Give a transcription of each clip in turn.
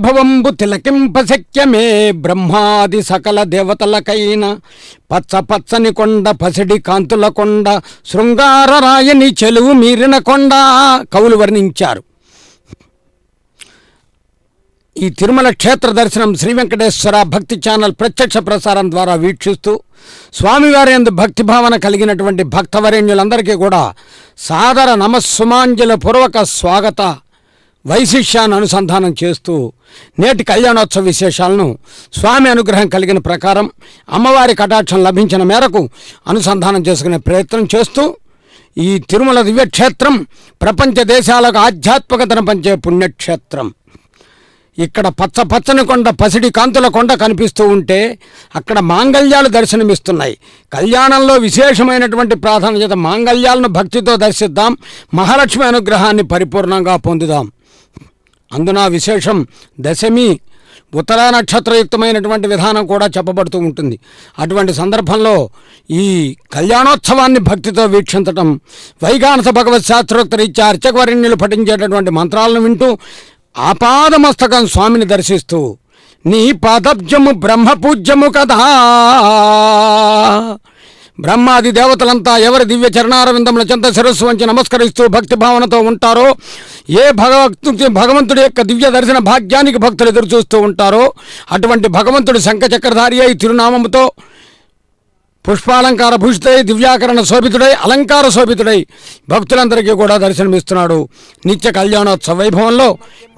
వైభవంబు తిలకింప శక్యమే బ్రహ్మాది సకల దేవతలకైన పచ్చ పచ్చని కొండ పసిడి కాంతుల కొండ శృంగార రాయని చెలువు మీరిన కొండ కవులు వర్ణించారు. ఈ తిరుమల క్షేత్ర దర్శనం శ్రీ వెంకటేశ్వర భక్తి ఛానల్ ప్రత్యక్ష ప్రసారం ద్వారా వీక్షిస్తూ స్వామివారి యందు భక్తిభావన కలిగినటువంటి భక్తవరేణ్యులందరికీ కూడా సాదర నమస్సుమాంజల పూర్వక స్వాగత వైశిష్యాన్ని అనుసంధానం చేస్తూ నేటి కళ్యాణోత్సవ విశేషాలను స్వామి అనుగ్రహం కలిగిన ప్రకారం అమ్మవారి కటాక్షం లభించిన మేరకు అనుసంధానం చేసుకునే ప్రయత్నం చేస్తూ ఈ తిరుమల దివ్యక్షేత్రం ప్రపంచ దేశాలకు ఆధ్యాత్మికతను పంచే పుణ్యక్షేత్రం. ఇక్కడ పచ్చ పచ్చని కొండ పసిడి కాంతుల కొండ కనిపిస్తూ ఉంటే అక్కడ మాంగళ్యాలు దర్శనమిస్తున్నాయి. కళ్యాణంలో విశేషమైనటువంటి ప్రాధాన్యత మాంగళ్యాలను భక్తితో దర్శిద్దాం, మహాలక్ష్మి అనుగ్రహాన్ని పరిపూర్ణంగా పొందుదాం. అందున విశేషం దశమి ఉత్తరా నక్షత్రయుక్తమైనటువంటి విధానం కూడా చెప్పబడుతూ ఉంటుంది. అటువంటి సందర్భంలో ఈ కళ్యాణోత్సవాన్ని భక్తితో వీక్షించటం, వైగానస భగవత్ శాస్త్రోక్త రీత్యా అర్చకవర్ణ్యులు పఠించేటటువంటి మంత్రాలను వింటూ ఆపాదమస్తకం స్వామిని దర్శిస్తూ నీ పాదబ్జము బ్రహ్మపూజ్యము కదా. బ్రహ్మాది దేవతలంతా ఎవరి దివ్య చరణారవిందముల చెంత శిరస్సు వంచి నమస్కరిస్తూ భక్తి భావనతో ఉంటారో, ఏ భగవంతుడి యొక్క దివ్య దర్శన భాగ్యానికి భక్తులు ఎదురు చూస్తూ ఉంటారో అటువంటి భగవంతుడు శంఖచక్రధారి అయి తిరునామముతో పుష్పాలంకార భూషితుడై దివ్యాకరణ శోభితుడై అలంకార శోభితుడై భక్తులందరికీ కూడా దర్శనమిస్తున్నాడు. నిత్య కళ్యాణోత్సవ వైభవంలో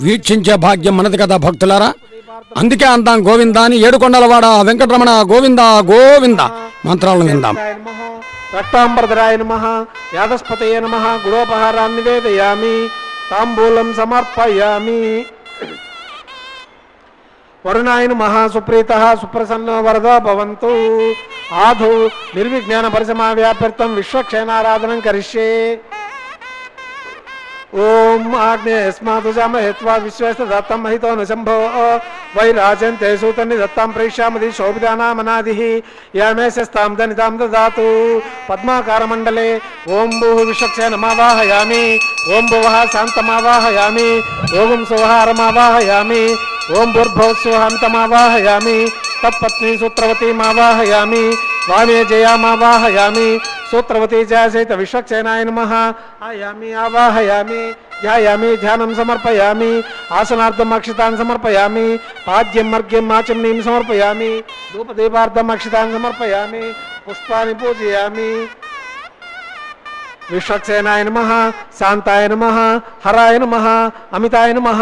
వీక్షించే భాగ్యం మనది కదా భక్తులారా. అందుకే అందాం గోవింద అని ఏడుకొండలవాడ వెంకటరమణ గోవింద గోవింద మంత్రాలను విందాం. రక్తాంబరధరాయ నమః, యాదస్పతయే నమః, గుడోపహారాన్ని నివేదయామి, తాంబూలం సమర్పయామి. వరుణాయ నమః, సుప్రీతః సుప్రసన్నో వరదో భవంతు. ఆధు నిర్విజ్ఞాన పరిసమావ్యాప్యర్థం విశ్వక్షేణారాధనం కరిష్యే. ఓం ఆగ్నేయస్మాదుజామహేత్వా విశ్వేశ దత్తం మహితో నశంభో వైరాజంతే సూతన్ని దత్తాం ప్రేష్యామది శోభితానామనాదిః యామేశస్తాం దనితాం దదాతు. పద్మాకారమండలే ఓం భూః విశ్వక్షేణమావాహయామి, ఓం భువః శాంతమావాహయామి, ఓం సువహారమావాహయామి, ఓం భూర్భువస్సుహంతమావాహయామి, తత్పత్ని సూత్రవతీమావాహయామి, వామే జయామావాహయామి, సూత్రవతీ జయసహిత విశ్వక్షేణాయ నమః ఆయామి ఆవాహయామి. ధ్యాయామి ధ్యానం సమర్పయామి, ఆసనార్థం అక్షితాన్ సమర్పయామి, పాద్యం మర్గ్యం ఆచమనీం సమర్పయామి, ధూపదీపార్థం అక్షితాన్ సమర్పయామి, పుష్పాన్ని పూజయామి. విశ్వక్సేనాయ నమః, శాంతాయ నమః, హరాయ నమః, అమితాయ నమః,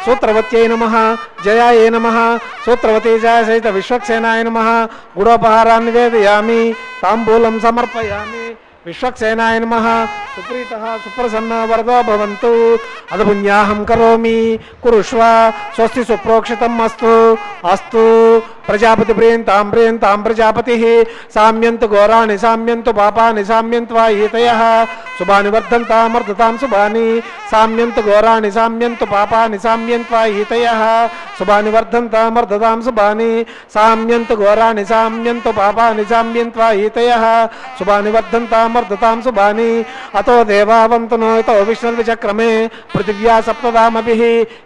సూత్రవత్యై నమః, జయాయ నమః, సూత్రవతీ జయ సహిత విశ్వక్సేనాయ నమః. గుడోపహారాన్ని నివేదయామి, తాంబూలం సమర్పయామి. విశ్వక్సేనాయ నమః, సుప్రీతః సుప్రసన్నో వరదో భవంతు. అదపుణ్యాహం కరోమి కురుష్వ, స్వస్తి సుప్రోక్షితం అస్తు. అస్తు ప్రజాపతి ప్రియంతాం ప్రియంతాం ప్రజాపతి. సామ్యంతు ఘోరాణి సామ్యంతు పాపాని సామ్యంత్వా ఈతయః. శుభాని వర్ధంతామర్ధతాం శుభాని. సామ్యంతు ఘోరాణి సామ్యంతు పాపాని సామ్యంత్వా ఈతయః. శుభాని వర్ధంతామర్ధతాం శుభాని. సామ్యంతు ఘోరాణి సామ్యంతు పాపాని సామ్యంత్వా ఈతయః. శుభాని వర్ధంతామర్ధతాం శుభాని. అతో దేవావంతునో ఇతో విష్ణుర్విచక్రమే పృథివ్యా సప్తదామభిః.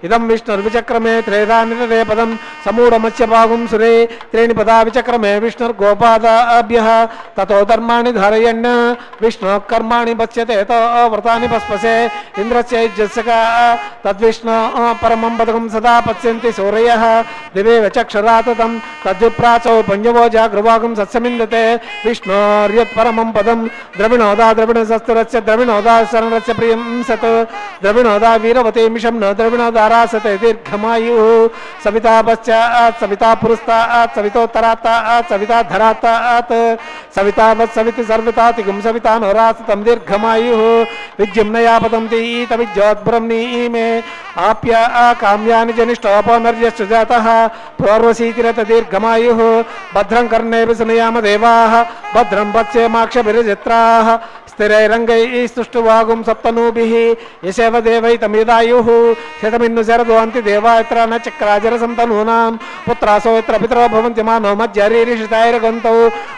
ఇదం విష్ణుర్విచక్రమే త్రేదా నిరదే పదం సమూఢమత్స్యపాగుం సురే. త్రీణి పదా విచక్రమే విష్ణుర్గోపాదాభ్యః. తతో ధర్మాణి ధారయన్ విష్ణోః కర్మాణి పశ్యతే తో వ్రతాని పస్పసే. ఇంద్రస్యైజ్యస్య తద్విష్ణో పరమం పదకం సదా పశ్యంతి సూరయః. దివేవ చక్షురాతతం తద్విప్రాచౌ పంజవో జాగృవాగం సత్సమిందతే. విష్ణోర్యత్పరమం పదం ద్రవిణోదా ద్రవిణశస్త్రస్య ద్రవిణోదా శరణస్య ప్రియం సత్. ద్రవిణోదా వీరవతే మిషం న ద్రవిణోదారాసతే దీర్ఘమాయుః. సవితా పశ్చాత్ సవితా పురస్తాత్ సవితోత్తరాత్ సవితా ధరాత్. సవితావత్ సవితి సర్వతాతిగం సవితా నోరాసతం దీర్ఘమాయుః. విద్యుమ్నయాపదం తీత విద్యోద్బ్రహ్మీమే. ఆప్య కామ్యాని జనిష్టోపనర్యశ్చ జాతః. పూర్వసీతిరత దీర్ఘమాయుః. భద్రం కర్ణేభిः శృణుయామ దేవాः. భద్రం పశ్యేమాక్షభిర్జత్రాः. స్థిరైరంగైస్తుష్టువాగుం సప్తనూభిః. యశేవ దేవైతమిదాయుః. శతమిన్ను శరదో అంతి దేవాయత్ర న చక్రాజరసంతనూనాం. పుత్రాసో యత్ర పితరో భవంతి మానో మధ్యరీరిషితైరగంతౌ.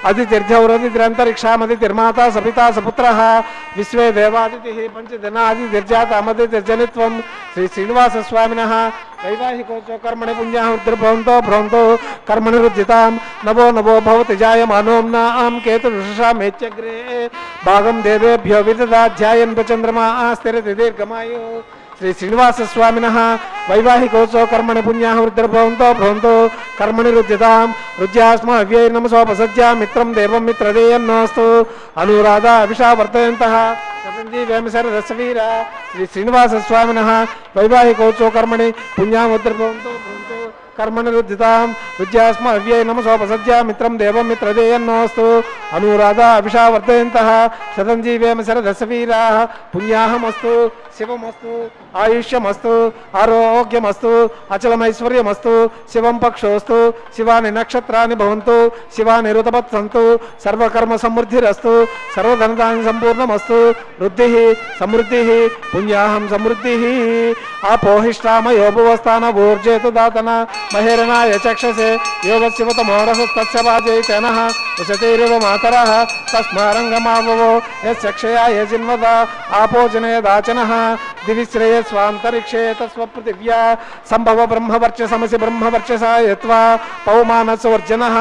అదితిర్జౌరదితిరంతరిక్షామదితిర్మాతా సపితా సపుత్రః. విశ్వే దేవాదితిః పంచదినాదితిర్జాతమదితిర్జనిత్వం. శ్రీ శ్రీనివాస స్వామినః వైవాహికోచో కర్మణి పుణ్యాహృద్రభవంతో భ్రవంతో కర్మణి రుద్ధితాం నవో నవో భవతి జాయమానోమ్నాం కేతుషామేత్యగ్రే భాగం దేవేభ్యో విదదాధ్యాయన్ చంద్రమా స్థిరతి దీర్ఘమాయు శ్రీ శ్రీనివాస స్వామినః వైవాహికోత్సవ కర్మణి పుణ్యాహృద్రభవంతో భ్రవంతో కర్మణి రుద్ధితాం రుజ్యాస్మవ్యైర్నమసోపసజ్జా మిత్రం దేవం మిత్రదేయన్నోస్తు అనురాధా అభిషా వర్తయంతః శరదశవీర శ్రీ శ్రీనివాస స్వామినః వైవాహికోత్సవ కర్మణి పుణ్యాహృద్రభవంతో భ్రవంతో కర్మణి రుద్ధితాం రుజ్యాస్మవ్యై నమసోపసజ్జా మిత్రం దేవం మిత్రదేయన్నోస్తు అనురాధా అభిషా వర్ధయంతః శతంజీవేమ శరదశవీరా పుణ్యాహమస్తు శివమస్తు ఆయుష్యమస్తు ఆరోగ్యమస్తు అచలమైశ్వర్యమస్తు శివం పక్షోస్తు శివాని నక్షత్రాన్ని భవంతు శివాని ఋతపత్సంతు సర్వకర్మ సమృద్ధిరస్తు సర్వధనదాని సంపూర్ణమస్తు వృద్ధి సమృద్ధి పుణ్యాహం సమృద్ధి ఆపోహిష్టామయోభువస్థాన ఊర్జేతు దాతన మహేరణాయ చక్షసే యోగశివతమోరసస్తస్య వాజైతేనః ఉషతైరివ మాతరః తస్మారంగమావవో యచ్చక్షయా యజిన్వద ఆపోజనయదాచనః దివిశ్రేయ స్వాంతరిక్షే తస్వపృథివ్యా సంభవ బ్రహ్మవర్చసమసి బ్రహ్మవర్చసా యత్వా పౌమానసవర్జనః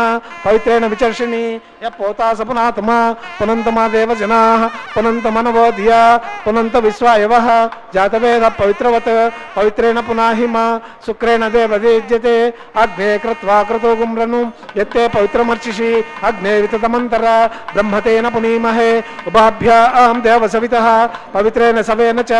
పవిత్రేణ విచర్షిణి యపోతాస పునాత్మా పునంతమా దేవజనాః పునంతమనవోధియా పునంత విశ్వాయవః జాతవేద పవిత్రవత్ పవిత్రేణ పునాహిమ శుక్రేణ దేవదేజ్యతే అగ్నే కృత్వా క్రతోగుమ్రను యత్తే పవిత్రమర్చిషి అగ్నే వితతమంతర బ్రహ్మతేన పునీమహే ఉభాభ్యాం దేవసవితః పవిత్రేణ సవేన చ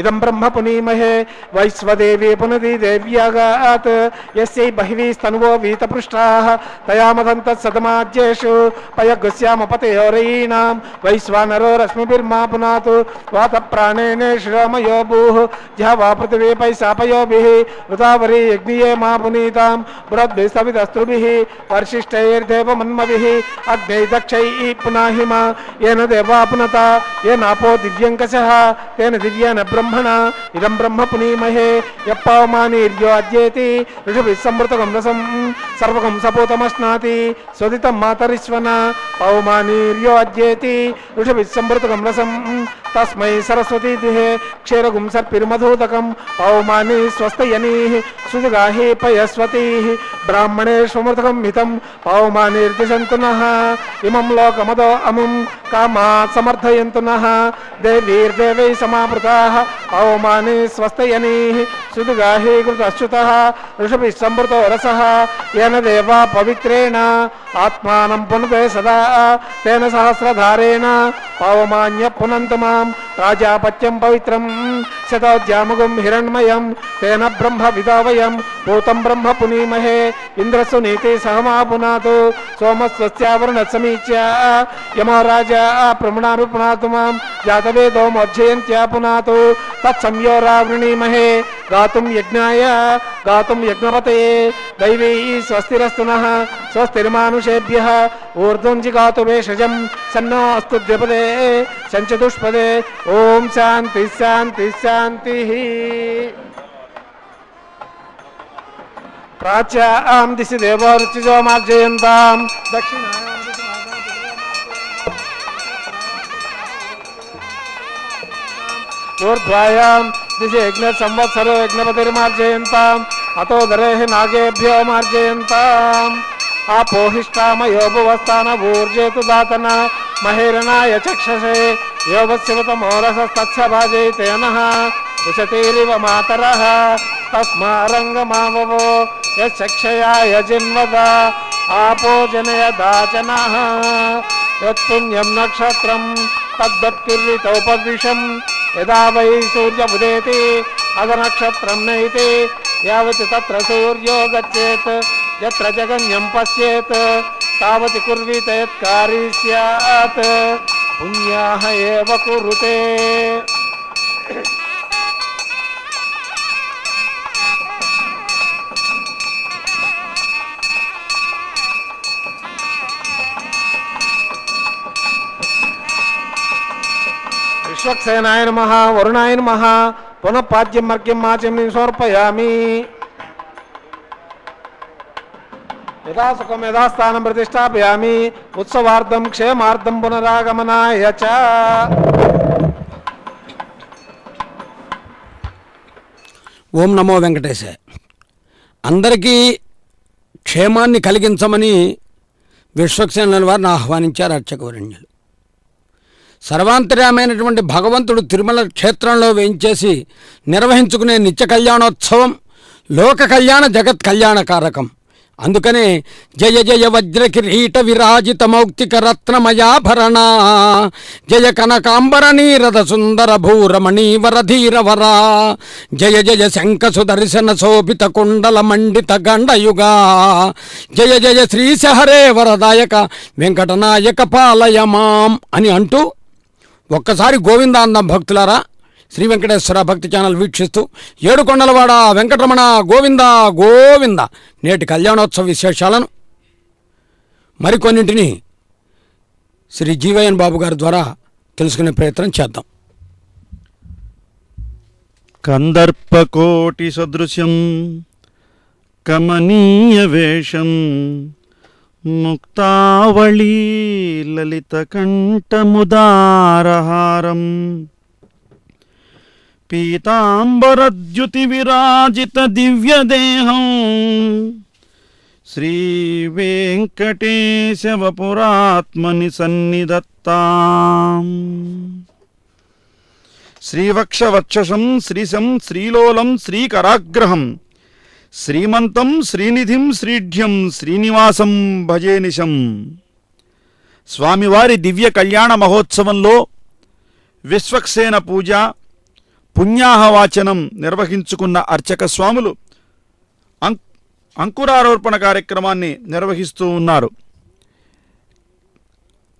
ఇదం బ్రహ్మ పునీమహే వైశ్వదేవీ పునది దేవ్యాగాత్ యస్యై బహివీస్తనువో వీతపృష్టాః తయామదంత సదమాజ్యేషు పయగస్యామపతయోరయీణాం వైశ్వానరో రశ్మిభిర్మా పునాతు వాత ప్రాణేనే శ్రమయో భూః జ్యావా పృథివీ పైశాపయోభిః ఋతావరీ యజ్ఞియే మా పునీతాం బృహద్భిస్తవిదస్త్రుభిః వర్షిష్ఠైర్దేవమన్మభిః అగ్నై దక్షైః పునాహిమ येन देवा पुनता येनापो दिव्यंकशः तेन दिव्येन ब्रह्मणा इदं ब्रह्म पुनीमहे यप्पावमानीर्यो अद्येति ऋषभिः संवृतकं रसं सर्वकं सपूतमश्नाति स्वदितं मातरिश्वना पवमानीर्यो अद्येति ऋषभिः संवृतकं रसं तस्मै सरस्वतीतिः क्षीरगुं सर्पिर्मधूतकं पवमानी स्वस्तयनीः सुजगाहि पयस्वतीः ब्राह्मणेष्वमृतकं हितं पवमानीर्दिशन्तु नः इमं लोकमदो अमुं कामात् समर्थयन्तु नः देवीर्देवैः समावृताः पवमानी स्वस्तयनीः सुजगाहि कृतश्च्युतः ऋषभिः संवृतो रसः येन देवा पवित्रेण आत्मानं पुनते सदा तेन सहस्रधारेण पावमान्य पुनन्तु मां प्राजापत्यं पवित्रं शतोद्यामगुं हिरण्मयं तेन ब्रह्म विदावयं भूतं ब्रह्म पुनीमहे इन्द्रसुनीति सहमा पुनातु सोमस्वस्यावरुणसमीच्य यमो राजा प्रमणामि पुनातु मां जातवेदो मोर्जयन्त्या पुनातु तत्संयोरावृणीमहे गातुं यज्ञाय गातुं यज्ञपतये दैवी स्वस्तिरस्तु नः स्वस्तिर्मानुषेभ्यः ऊर्ध्वं जिगातु भेषजं सन्नो अस्तु द्विपदे संचतुष्पदे ओम शांति शांति शांति। प्राच्यां दिशि देवो ऋचिजो मार्जयन्तां दक्षिणायां दिशि ऊर्ध्वायां दिशि यज्ञ संवत्सरो यज्ञपतिर्मार्जयन्ताम् अतो दरेः नागेभ्यो मार्जयन्ताम् आपोहिष्टामयो भुवस्थानभूर्जेतु दातन महेरणाय चक्षसे योगस्यवतमोरसस्तस्य भाजयितेनः उशतीरिव मातरः तस्मारङ्गमाववो यच्छक्षयाय जिन्वद आपो जनयदाचनः यत्पुण्यं नक्षत्रं तद्वत्किरीटोपविशं यदा वै सूर्यमुदेति अदनक्षत्रं नैति यावत् तत्र सूर्यो गच्छेत् यत्र जगन्यं पश्येत् तावत् कुर्वीत यत्कारी स्यात् पुण्याः एव कुरुते। विश्वक्सेनाय नमः वरुणाय नमः पुनः पाद्यं मर्ग्यं माचम्यं समर्पयामि। यदा सुखं यदा स्थानं प्रतिष्ठापयामि उत्सवार्थं क्षेमार्थं पुनरागमनाय च। ఓం నమో వెంకటేశాయ। అందరికీ క్షేమాన్ని కలిగించమని విశ్వక్సేనుల వారిని ఆహ్వానించారు అర్చకవరణ్యులు. సర్వాంతర్యామైనటువంటి భగవంతుడు తిరుమల క్షేత్రంలో వేయించేసి నిర్వహించుకునే నిత్య కళ్యాణోత్సవం లోక కళ్యాణ జగత్ కళ్యాణకారకం. అందుకనే జయ జయ వజ్ర కిరీట విరాజిత మౌక్తిక రత్నమయాభరణ జయ కనకాంబర నీరద సుందర భూరమణీవరధీరవరా జయ జయ శంఖ సుదర్శన శోభిత కుండల మండిత గండయుగా జయ జయ శ్రీశహరే వరదాయక వెంకటనాయక పాలయమాం అని అంటూ ఒక్కసారి గోవింద అందం భక్తులారా. శ్రీ వెంకటేశ్వర భక్తి ఛానల్ వీక్షిస్తూ ఏడుకొండలవాడ వెంకటరమణ గోవింద గోవింద నేటి కళ్యాణోత్సవ విశేషాలను మరికొన్నింటిని శ్రీ జీవయ్యన్ బాబు గారి ద్వారా తెలుసుకునే ప్రయత్నం చేద్దాం. కందర్పకోటి సదృశం కమనీయ వేషం ముక్తావళీ లలిత కంఠముదారహారం పీతాంబరద్యుతి విరాజిత దివ్యదేహం శ్రీ వెంకటేశవపురాత్మని సన్నిధత్తాం. శ్రీవక్షవక్షసం శ్రీశం శ్రీలోలం శ్రీకరాగ్రహం శ్రీమంతం శ్రీనిధిం శ్రీఢ్యం శ్రీనివాసం భజేనిశం. స్వామివారి దివ్య కళ్యాణ మహోత్సవంలో విశ్వక్సేన పూజ పుణ్యాహవాచనం నిర్వహించుకున్న అర్చక స్వాములు అంకురారోపణ కార్యక్రమాన్ని నిర్వహిస్తూ ఉన్నారు.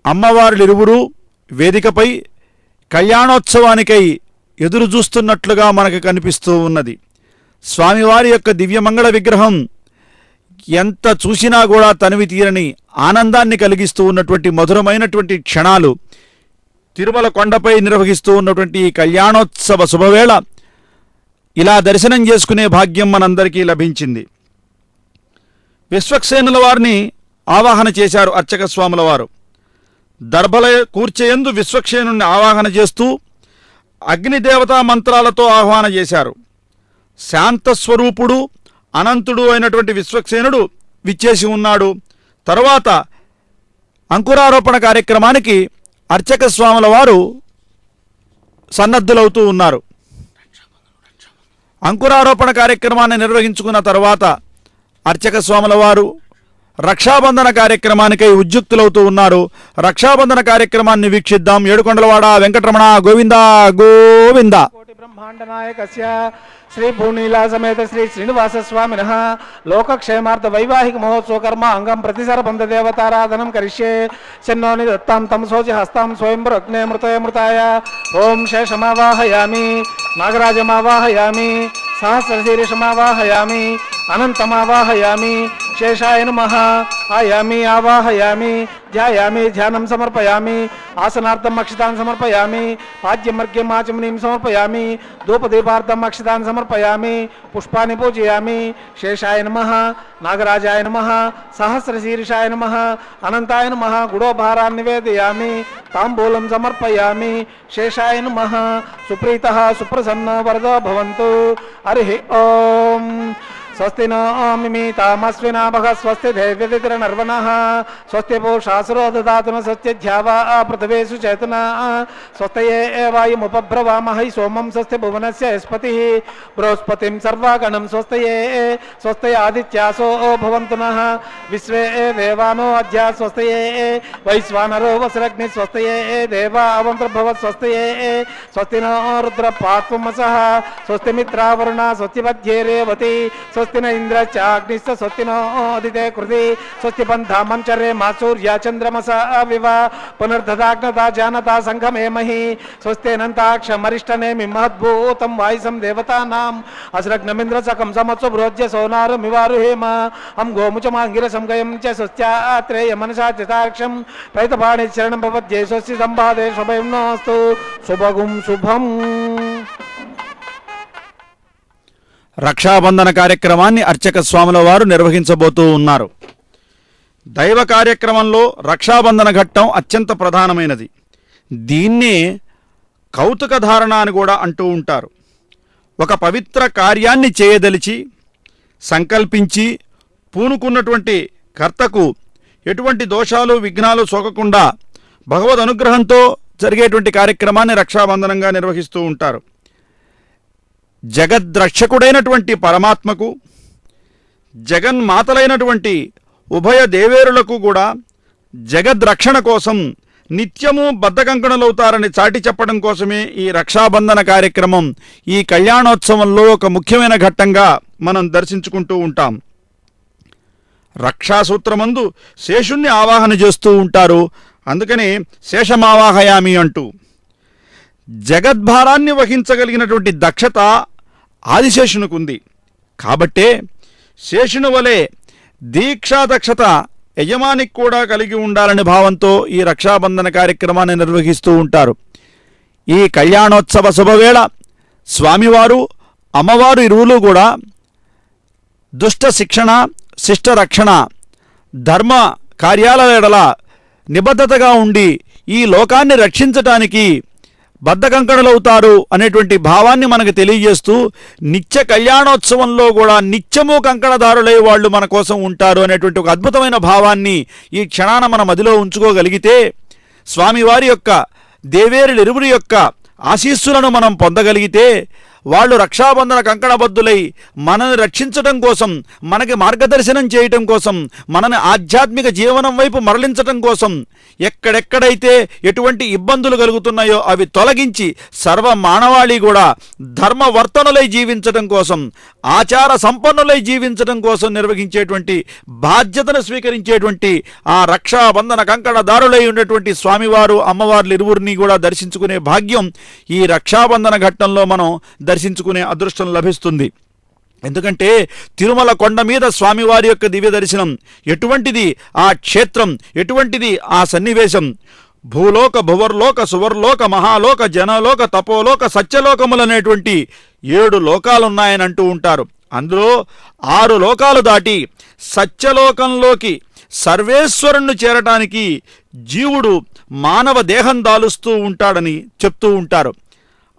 అమ్మవారులిరువురు వేదికపై కళ్యాణోత్సవానికై ఎదురు చూస్తున్నట్లుగా మనకు కనిపిస్తూ ఉన్నది. స్వామివారి యొక్క దివ్యమంగళ విగ్రహం ఎంత చూసినా కూడా తనివి తీరని ఆనందాన్ని కలిగిస్తూ ఉన్నటువంటి మధురమైనటువంటి క్షణాలు తిరుమల కొండపై నిర్వహిస్తూ ఉన్నటువంటి ఈ కళ్యాణోత్సవ శుభవేళ ఇలా దర్శనం చేసుకునే భాగ్యం మనందరికీ లభించింది. విశ్వక్సేనుల వారిని ఆవాహన చేశారు అర్చక స్వాముల వారు. దర్భల కూర్చేయందు విశ్వక్సేనుని ఆవాహన చేస్తూ అగ్నిదేవతా మంత్రాలతో ఆహ్వాన చేశారు. శాంతస్వరూపుడు అనంతుడు అయినటువంటి విశ్వక్సేనుడు విచ్చేసి ఉన్నాడు. తరువాత అంకురారోపణ కార్యక్రమానికి అర్చక స్వాముల వారు సన్నద్ధులవుతూ ఉన్నారు. అంకురారోపణ కార్యక్రమాన్ని నిర్వహించుకున్న తర్వాత అర్చక స్వాముల వారు రక్షాబంధన కార్యక్రమానికై ఉద్యుక్తులవుతూ ఉన్నారు. రక్షాబంధన కార్యక్రమాన్ని వీక్షిద్దాం. ఏడుకొండలవాడ వెంకటరమణ గోవింద గోవింద. కోటి బ్రహ్మాండ నాయకస్య శ్రీ భూనీలా సమేత శ్రీ శ్రీనివాస స్వామినః లోకక్షేమార్థ వైవాహిక మహోత్సవ కర్మ అంగం ప్రతిసరబంధ దేవతారాధనం కరిష్యే. శన్నోని దత్తాం తమసోజి హస్తాం స్వయంభృగ్నే మృతయ మృతాయ. ఓం శేషమావాహయామి నాగరాజమావాహయామి సహస్రశీర్షమావాహయామి అనంతమావాహయామి శేషాయ నమః. ఆయామి ఆవాహయామి ధ్యాయామి ధ్యానం సమర్పయామి ఆసనార్థం అక్షతాన్ సమర్పయామి పాద్యమర్ఘ్యం ఆచమనీం సమర్పయామి ధూపదీపార్థం అక్షతాన్ సమర్పయామి పుష్పాన్ని పూజయామి. శేషాయ నమః నాగరాజాయ నమః సహస్రశీర్షాయ నమః అనంతాయ నమః గుడోభారాన్ని నివేదయామి తాంబూలం సమర్పయామి. శేషాయ నమః. సుప్రీతః సుప్రసన్న వరదో భవంతు. హరి ఓం. స్వస్తి నో మిమీతామస్వినా భగ స్వస్తి దేవ్యతిరనర్వణః స్వస్తి పూషాసురో దదాతున స్వస్తి ధ్యావా పృథివేషు చేతన స్వస్తయే వాయుముపభ్రవామహై సోమం స్వస్తి భువనస్య యస్పతిః బృహస్పతిం సర్వాగణం స్వస్తయే స్వస్తయ ఆదిత్యాసో భవంతు నః విశ్వే దేవానో అద్య స్వస్తయే వైశ్వానరో వసురగ్ని స్వస్తయే దేవా అవంతర్భవత్ స్వస్తయే స్వస్తి నో రుద్ర పాత్వమసః స్వస్తి మిత్రావరుణ స్వస్తి మధ్యే రేవతి స్వస్తి న ఇంద్రచాగ్నిశ్చ స్వస్తి నో అదితే కృతి స్వస్తి పంథామం చరే మా సూర్య చంద్రమస వివ పునర్దదాగ్నతా జానతా సంఘమేమహి స్వస్తినంతాక్షమరిష్టనేమి మహద్భూతం వాయుసం దేవతానాం అస్రగ్నమింద్ర సకం సమత్సు బృహజ్య సోనారు మివారుహేమ హం గోముచమాంగిరసం గయం చ స్వస్త్యాత్రేయ మనసా చితాక్షం ప్రైతపాణి శరణం భవద్యే స్వస్తి సంబాధే శుభం నోస్తు శుభగుం శుభం. రక్షాబంధన కార్యక్రమాన్ని అర్చక స్వాముల వారు నిర్వహించబోతూ ఉన్నారు. దైవ కార్యక్రమంలో రక్షాబంధన ఘట్టం అత్యంత ప్రధానమైనది. దీన్నే కౌతుక ధారణ అని కూడా అంటూ ఉంటారు. ఒక పవిత్ర కార్యాన్ని చేయదలిచి సంకల్పించి పూనుకున్నటువంటి కర్తకు ఎటువంటి దోషాలు విఘ్నాలు సోకకుండా భగవద్ అనుగ్రహంతో జరిగేటువంటి కార్యక్రమాన్ని రక్షాబంధనంగా నిర్వహిస్తూ ఉంటారు. జగద్రక్షకుడైనటువంటి పరమాత్మకు, జగన్మాతలైనటువంటి ఉభయ దేవేరులకు కూడా జగద్రక్షణ కోసం నిత్యము బద్ధకంకణులవుతారని చాటి చెప్పడం కోసమే ఈ రక్షాబంధన కార్యక్రమం ఈ కళ్యాణోత్సవంలో ఒక ముఖ్యమైన ఘట్టంగా మనం దర్శించుకుంటూ ఉంటాం. రక్షాసూత్రమందు శేషుణ్ణి ఆవాహన చేస్తూ ఉంటారు. అందుకని శేషమావాహయామి అంటూ జగద్భారాన్ని వహించగలిగినటువంటి దక్షత ఆదిశేషునికుంది. కాబట్టే శేషుని వలె దీక్షా దక్షత యజమానికి కూడా కలిగి ఉండాలనే భావంతో ఈ రక్షాబంధన కార్యక్రమాన్ని నిర్వహిస్తూ ఉంటారు. ఈ కళ్యాణోత్సవ శుభవేళ స్వామివారు అమ్మవారు ఇరువులు కూడా దుష్ట శిక్షణ, శిష్ట రక్షణ, ధర్మ కార్యాల ఎడల నిబద్ధతగా ఉండి ఈ లోకాన్ని రక్షించటానికి బద్ధకంకణులవుతారు అనేటువంటి భావాన్ని మనకు తెలియజేస్తూ నిత్య కళ్యాణోత్సవంలో కూడా నిత్యము కంకణదారులై వాళ్ళు మన కోసం ఉంటారు అనేటువంటి ఒక అద్భుతమైన భావాన్ని ఈ క్షణాన మన మదిలో ఉంచుకోగలిగితే స్వామివారి యొక్క దేవేరులిరువురి యొక్క ఆశీస్సులను మనం పొందగలిగితే వాళ్ళు రక్షాబంధన కంకణబద్ధులై మనని రక్షించడం కోసం, మనకి మార్గదర్శనం చేయటం కోసం, మనని ఆధ్యాత్మిక జీవనం వైపు మరలించటం కోసం ఎక్కడెక్కడైతే ఎటువంటి ఇబ్బందులు కలుగుతున్నాయో అవి తొలగించి సర్వ మానవాళి కూడా ధర్మవర్తనులై జీవించడం కోసం, ఆచార సంపన్నులై జీవించడం కోసం నిర్వహించేటువంటి బాధ్యతను స్వీకరించేటువంటి ఆ రక్షాబంధన కంకణదారులై ఉన్నటువంటి స్వామివారు అమ్మవార్లు ఇరువురిని కూడా దర్శించుకునే భాగ్యం ఈ రక్షాబంధన ఘట్టంలో మనం దర్శించుకునే అదృష్టం లభిస్తుంది. ఎందుకంటే తిరుమల కొండ మీద స్వామివారి యొక్క దివ్య దర్శనం ఎటువంటిది, ఆ క్షేత్రం ఎటువంటిది, ఆ సన్నివేశం భూలోక, భువర్లోక, సువర్లోక, మహాలోక, జనలోక, తపోలోక, సత్యలోకములనేటువంటి 7 లోకాలున్నాయని అంటూ ఉంటారు. అందులో 6 లోకాలు దాటి సత్యలోకంలోకి సర్వేశ్వరుణ్ణి చేరటానికి జీవుడు మానవ దేహం దాలుస్తూ ఉంటాడని చెప్తూ ఉంటారు.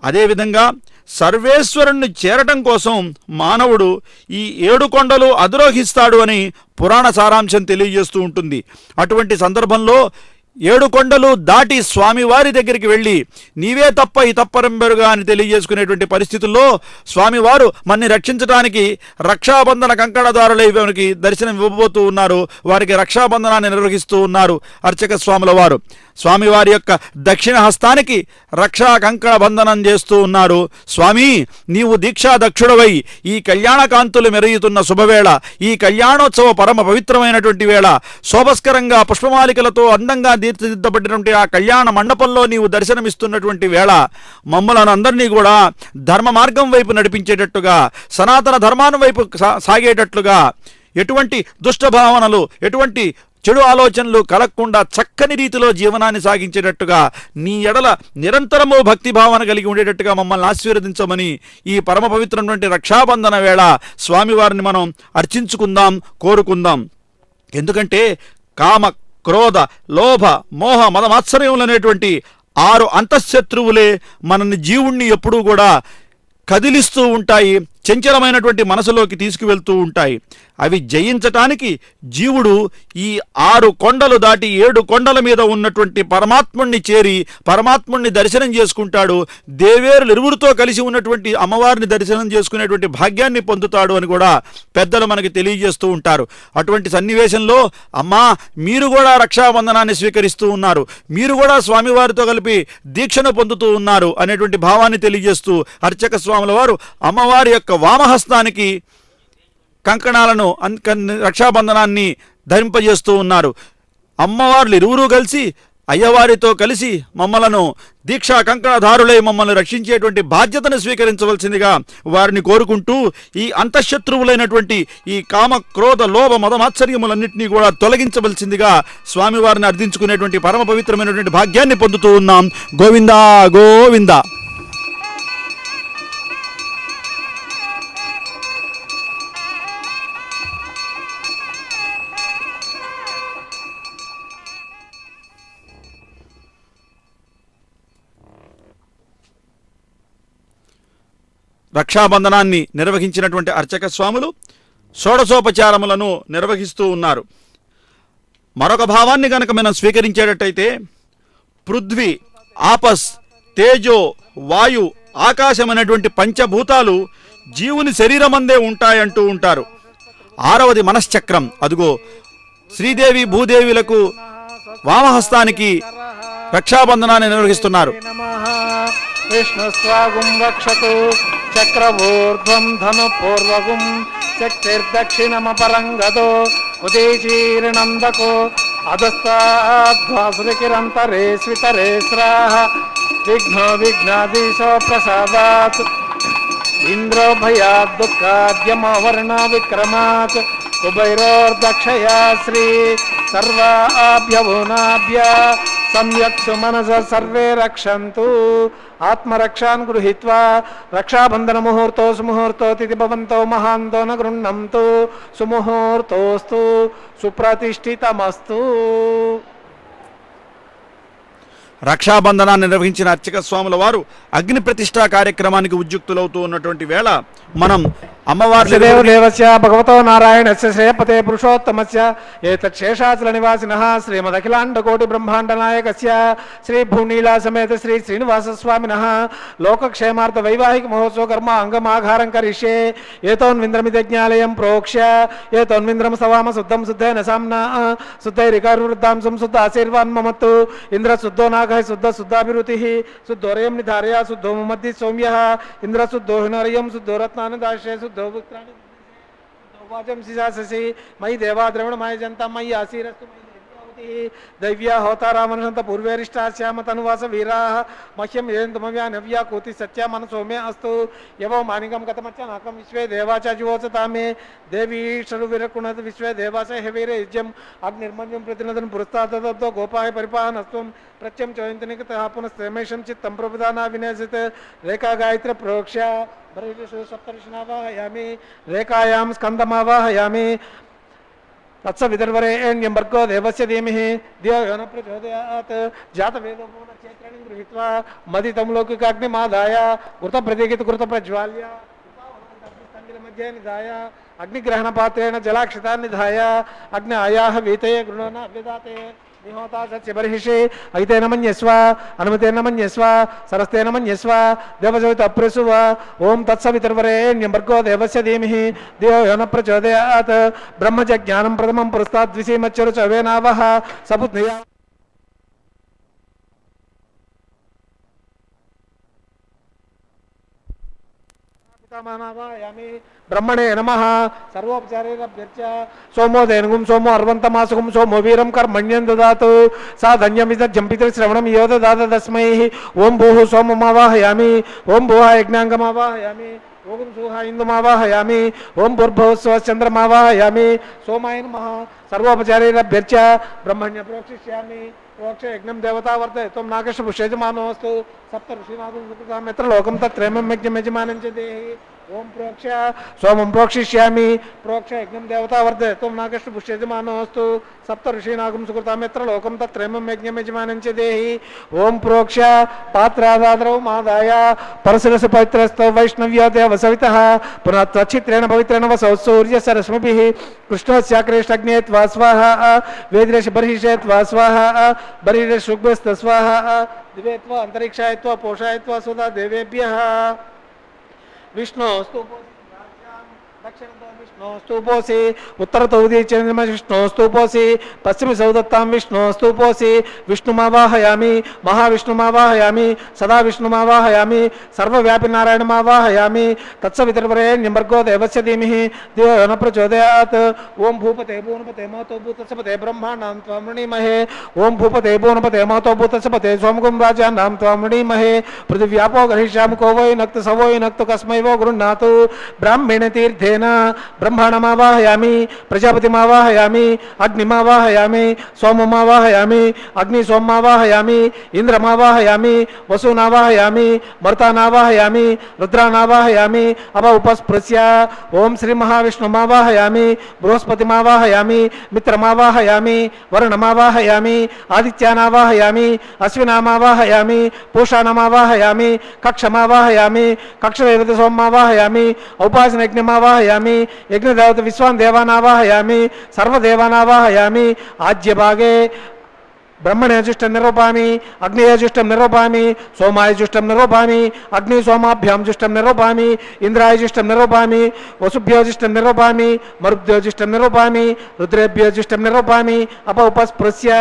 అదేవిధంగా సర్వేశ్వరుణ్ణి చేరటం కోసం మానవుడు ఈ 7 కొండలు అధిరోహిస్తాడు అని పురాణ సారాంశం తెలియజేస్తూ ఉంటుంది. అటువంటి సందర్భంలో 7 కొండలు దాటి స్వామివారి దగ్గరికి వెళ్ళి నీవే తప్ప ఈ తప్పరెంబెరుగా అని తెలియజేసుకునేటువంటి పరిస్థితుల్లో స్వామివారు మన్ని రక్షించడానికి రక్షాబంధన కంకణదారులై వారికి దర్శనం ఇవ్వబోతూ ఉన్నారు. వారికి రక్షాబంధనాన్ని నిర్వహిస్తూ ఉన్నారు అర్చక స్వాముల వారు. స్వామివారి యొక్క దక్షిణ హస్తానికి రక్షా కంకణ బంధనం చేస్తూ ఉన్నారు. స్వామి, నీవు దీక్షా దక్షుడవై ఈ కళ్యాణకాంతులు మెరుగుతున్న శుభవేళ, ఈ కళ్యాణోత్సవ పరమ పవిత్రమైనటువంటి వేళ, శోభస్కరంగా పుష్పమాలికలతో అందంగా తీర్చిదిద్దబడినటువంటి ఆ కళ్యాణ మండపంలో నీవు దర్శనమిస్తున్నటువంటి వేళ మమ్మలను అందరినీ కూడా ధర్మ మార్గం వైపు నడిపించేటట్టుగా, సనాతన ధర్మాన్ని వైపు సాగేటట్లుగా, ఎటువంటి దుష్ట భావనలు, ఎటువంటి చెడు ఆలోచనలు కలగకుండా చక్కని రీతిలో జీవనాన్ని సాగించేటట్టుగా, నీ ఎడల నిరంతరము భక్తి భావన కలిగి ఉండేటట్టుగా మమ్మల్ని ఆశీర్వదించమని ఈ పరమ పవిత్రమైనటువంటి రక్షాబంధన వేళ స్వామివారిని మనం అర్చించుకుందాం, కోరుకుందాం. ఎందుకంటే కామ, క్రోధ, లోభ, మోహ, మదమాత్సర్యములనేటువంటి 6 అంతఃశత్రువులే మనని జీవుణ్ణి ఎప్పుడూ కూడా కదిలిస్తూ ఉంటాయి, చంచలమైనటువంటి మనసులోకి తీసుకువెళ్తూ ఉంటాయి. అవి జయించటానికి జీవుడు ఈ 6 కొండలు దాటి 7 కొండల మీద ఉన్నటువంటి పరమాత్ముణ్ణి చేరి పరమాత్ముణ్ణి దర్శనం చేసుకుంటాడు. దేవేరులు ఇరువురితో కలిసి ఉన్నటువంటి అమ్మవారిని దర్శనం చేసుకునేటువంటి భాగ్యాన్ని పొందుతాడు అని కూడా పెద్దలు మనకి తెలియజేస్తూ ఉంటారు. అటువంటి సన్నివేశంలో అమ్మా, మీరు కూడా రక్షాబంధనాన్ని స్వీకరిస్తూ ఉన్నారు, మీరు కూడా స్వామివారితో కలిపి దీక్షను పొందుతూ ఉన్నారు అనేటువంటి భావాన్ని తెలియజేస్తూ అర్చక స్వాముల వారు అమ్మవారి యొక్క వామహస్తానికి కంకణాలను రక్షాబంధనాన్ని ధరింపజేస్తూ ఉన్నారు. అమ్మవార్లు ఇరువురూ కలిసి అయ్యవారితో కలిసి మమ్మలను దీక్షా కంకణధారులై మమ్మల్ని రక్షించేటువంటి బాధ్యతను స్వీకరించవలసిందిగా వారిని కోరుకుంటూ ఈ అంతఃశత్రువులైనటువంటి ఈ కామ, క్రోధ, లోభ, మదమాత్సర్యములన్నింటినీ కూడా తొలగించవలసిందిగా స్వామివారిని అర్థించుకునేటువంటి పరమ పవిత్రమైనటువంటి భాగ్యాన్ని పొందుతూ ఉన్నాం. గోవిందా గోవిందా. రక్షాబంధనాన్ని నిర్వహించినటువంటి అర్చక స్వాములు షోడశోపచారములను నిర్వహిస్తూ ఉన్నారు. మరొక భావాన్ని గనక మనం స్వీకరించేటట్టయితే పృథ్వీ, ఆపస్, తేజో, వాయు, ఆకాశం అనేటువంటి పంచభూతాలు జీవుని శరీరమందే ఉంటాయంటూ ఉంటారు. ఆరవది మనశ్చక్రం. అదుగో శ్రీదేవి భూదేవులకు వామహస్తానికి రక్షాబంధనాన్ని నిర్వహిస్తున్నారు. విష్ణుస్వాగుం రక్షతు చక్రవూర్ధ్వం ధను పూర్వగుం శక్తిర్దక్షిణమపరంగదో ఉదీచీర్ణందకో అధస్తాధ్వాసురికిరంతరే స్వితరే శ్రాః విఘ్నో విఘ్నాధీశో ప్రసాదాత్ ఇంద్రో భయాద్ దుఃఖాద్యమవర్ణ విక్రమాత్ కుబైరోర్దక్షయా శ్రీ సర్వాభ్యవోనాభ్య సమ్యక్ సుమనస సర్వే రక్షంతు. ఆత్మరక్షాన్ గృహీత్వా రక్షాబంధన ముహూర్తో సుముహూర్తో తిథి భవంతో మహాంతో న గృహ్ణంతు సుముహూర్తోస్తు సుప్రతిష్ఠితమస్తు. రక్షాబంధనాన్ని నిర్వహించిన అర్చక స్వాముల వారు అగ్ని ప్రతిష్ఠా కార్యక్రమానికి ఉద్యుక్తులవుతూ ఉన్నటువంటి వేళ మనం అమ్మవారి దేవస్య భగవతో నారాయణస్య శ్రేయపతే పురుషోత్తమస్య ఏతత్ శేషాచల నివాసినః శ్రీమదఖిలాండ కోటి బ్రహ్మాండ నాయకస్య శ్రీ భూనీలా సమేత శ్రీ శ్రీనివాస స్వామినః లోకక్షేమార్థ వైవాహిక మహోత్సవ కర్మ అంగమాఘారం కరిష్యే. ఏతోన్వింద్రమిదజ్ఞాలయం ప్రోక్ష్య ఏతోన్వింద్రం సవామ శుద్ధం శుద్ధేన సామ్నా శుద్ధైరికారువృద్ధాంసం శుద్ధ ఆశీర్వాన్మమత్తు ఇంద్ర శుద్ధో నాగః శుద్ధ శుద్ధాభివృతిః శుద్ధోరయం నిధారయ శుద్ధో మధ్య సౌమ్యః ఇంద్ర శుద్ధో హినరయం శుద్ధో రత్నానదాశయ శుద్ధోపుత్రాణి వాచం శిశాసి మయి దేవాద్రవణ మయ జంతా మయి ఆశీరస్తు దైవ్యా హోతారామనుషంత పూర్వేరిష్టాశ్యామ తనువాస వీరా మహ్యం ఏంతుమవ్యా నవ్యా కోతి సత్యా మన సౌమ్య అస్తు యవో మానికం కథమచ్చ నాకం విశ్వే దేవాచ జీవోచతామే దేవీ షరు విరకుణత విశ్వే దేవాచ హెవీర యుజ్యం అగ్నిర్మన్యం ప్రతినదన్ పురస్తాతో గోపాయ పరిపాలనస్వం ప్రత్యం చయంతనికత పునఃస్తేమేషం చిత్తం ప్రబుధానా వినేసిత రేఖా గాయత్ర ప్రోక్ష్య బరిషు సప్తర్షినావాహయామి రేఖాయాం స్కందమావాహయామి తత్స విదర్వరేణ్యం భర్గో దేవస్య ధీమహి ధియో యో న ప్రచోదయాత్ జాతవేదో పూర్ణక్షేత్రాన్ని గృహీత్వా మదితం లౌకికాగ్నిమాదాయ కృత ప్రతిగిత కృత ప్రజ్వాల్య మధ్య నిధాయ అగ్నిగ్రహణ పాత్రేణ జలాక్షితాన్ని నిధాయ అగ్ని ఆయాహ వీతయే గృహణ అవ్యదాతే నిహోతా సత్యబర్హిషి అయితేన మన్యస్వ అనుమతేన మన్యస్వ సరస్తేన మన్యస్వ దేవజవిత అప్రసువ ఓం తత్సవితుర్వరేణ్యం భర్గో దేవస్య ధీమహి ధియో యో న ప్రచోదయాత్ బ్రహ్మచ జ్ఞానం ప్రథమం పురస్తాద్ ద్విషీమచ్చరు చ వేనావః సపుత్నయా బ్రహ్మణే నమః సర్వోపచారైరభ్యర్చ సోమో దేనుగుం సోమో అర్వంతమాసుగుం సోమో వీరం కర్మణ్యం దదాతు సా ధన్యమిదజ్జం పితృశ్రవణం యో దదాత తస్మై. ఓం భూః సోమమావాహయామి ఓం భూః యజ్ఞాంగమావాహయామి ఓం సూహ ఇందుమావాహయామి ఓం భూర్భువస్సువశ్చంద్రమావాహయామి సోమాయ నమః సర్వోపచారైరభ్యర్చ బ్రహ్మణ్య ప్రోక్షిష్యామి ప్రోక్ష యజ్ఞం దేవతా వర్ధయ త్వం నాగేషు పుష్యజమానోస్తు సప్త ఋషీనాథం మిత్ర లోకం తత్రేమం యజ్ఞం యజమానం చ దేహి. ఓం ప్రోక్ష సోమం ప్రోక్షిష్యామి ప్రోక్ష యజ్ఞం దేవతా వర్ధయ త్వం నాగేషు పుష్యజమానోస్తు సప్త ఋషీనాగం సుకృతామిత్ర లోకం తత్రేమం యజ్ఞం యజమానం చ దేహి. ఓం ప్రోక్ష పాత్రాదాద్రవం ఆదాయ పరశురస పవిత్రస్తో వైష్ణవ్యో దేవ సవితః పునః త్వచ్చిత్రేణ పవిత్రేణ వసౌ సూర్యస్య రశ్మిభిః కృష్ణస్యాగ్రేష్ఠగ్నే త్వా స్వాహా వేదిరేష బర్హిషే త్వా స్వాహా బర్హిరేష శుభ్రస్త స్వాహా దివే త్వా అంతరిక్షాయ త్వా పోషాయ త్వా సుధా దేవేభ్యః. విష్ణు దక్షిణతో విష్ణు స్తూపోసి ఉత్తరతో ఉదీచంద్రమ విష్ణు స్తూపోసి పశ్చిమ సౌదత్తాం విష్ణు స్తూపోసి విష్ణుమావాహయామి మహావిష్ణుమావాహయామి సదా విష్ణుమావాహయామి సర్వవ్యాపి నారాయణమావాహయామి తత్సవితుర్వరేణ్యం భర్గో దేవస్య ధీమహి ధియో యో న ప్రచోదయాత్. ఓం భూపతే భూనపతే మహతో భూతస్పతే బ్రహ్మాణాం త్వాం వృణీమహే ఓం భూపతే భూనపతే మహతో భూతస్పతే సోమగుం రాజానాం త్వాం వృణీమహే పృథివ్యాపో గరిష్యామి కో వై నక్తు సవో నక్తు కస్మై వో గృహ్ణాతు బ్రాహ్మణ తీర్థేన బ్రహ్మాణమావాహయామి ప్రజాపతిమావాహయామి అగ్నిమావాహయామి సోమమావాహయామి అగ్ని సోమమావాహయామి ఇంద్రమావాహయామి వసూనావాహయామి మరుతానావాహయామి రుద్రానావాహయామి అవ ఉపస్పృశ్య. ఓం శ్రీ మహావిష్ణుమావాహయామి బృహస్పతిమావాహయామి మిత్రమావాహయామి వరుణమావాహయామి ఆదిత్యానావాహయామి అశ్వినామావాహయామి పూషాణమావాహయామి కక్షమావాహయామి కక్షదేవత సోమమావాహయామి ఔపాసనయజ్ఞమావాహయామి आवाहयामि यज्ञदेवता विश्वान् देवान् आवाहयामि सर्वदेवान् आवाहयामि आज्यभागे ब्रह्मणेजुष्टं निरूपामि अग्नियजुष्टं निरूपामि सोमायजुष्टं निरूपामि अग्नि सोमाभ्यां जुष्टं निरूपामि इंद्रायजुष्टं निरूपामि वसुभ्योजुष्टं निरूपामि मरुभ्योजुष्टं निरूपामि रुद्रेभ्योजुष्टं निरूपामि अप उपस्पृश्य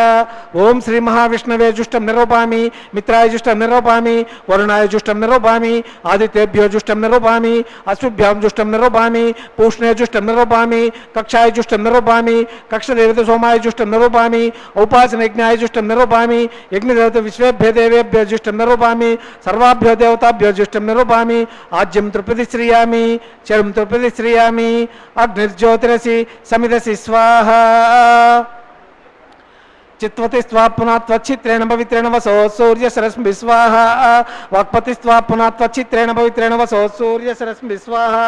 ओम श्री महाविष्णवे जुष्टं निरूपामि मित्रायजुष्टं निरूपामि वरुणायजुष्टं निरूपामि आदित्येभ्योजुष्टं निरूपामि अश्विभ्यां जुष्टं निरूपामि पूष्णेजुष्टं निरूपामि कक्षायजुष्टं निरूपामि कक्षदेवते सोमायजुष्टं निरूपामि उपासनयज्ञाय जुष्टं निरूपामि यज्ञदेवता विश्वेभ्यो देवेभ्यो जुष्टं निरूपामि सर्वाभ्यो देवताभ्यो जुष्टं निरूपामि आज्यं तृप्तिश्रियामि चरं तृप्तिश्रियामि अग्निर्ज्योतिरसि समिदसि स्वाहा चित्वति स्वा पुनः त्वच्छित्रेण पवित्रेण वसो सूर्यसरस्मि स्वाहा वाक्पति स्वा पुनः त्वच्छित्रेण पवित्रेण वसो सूर्यसरस्मि स्वाहा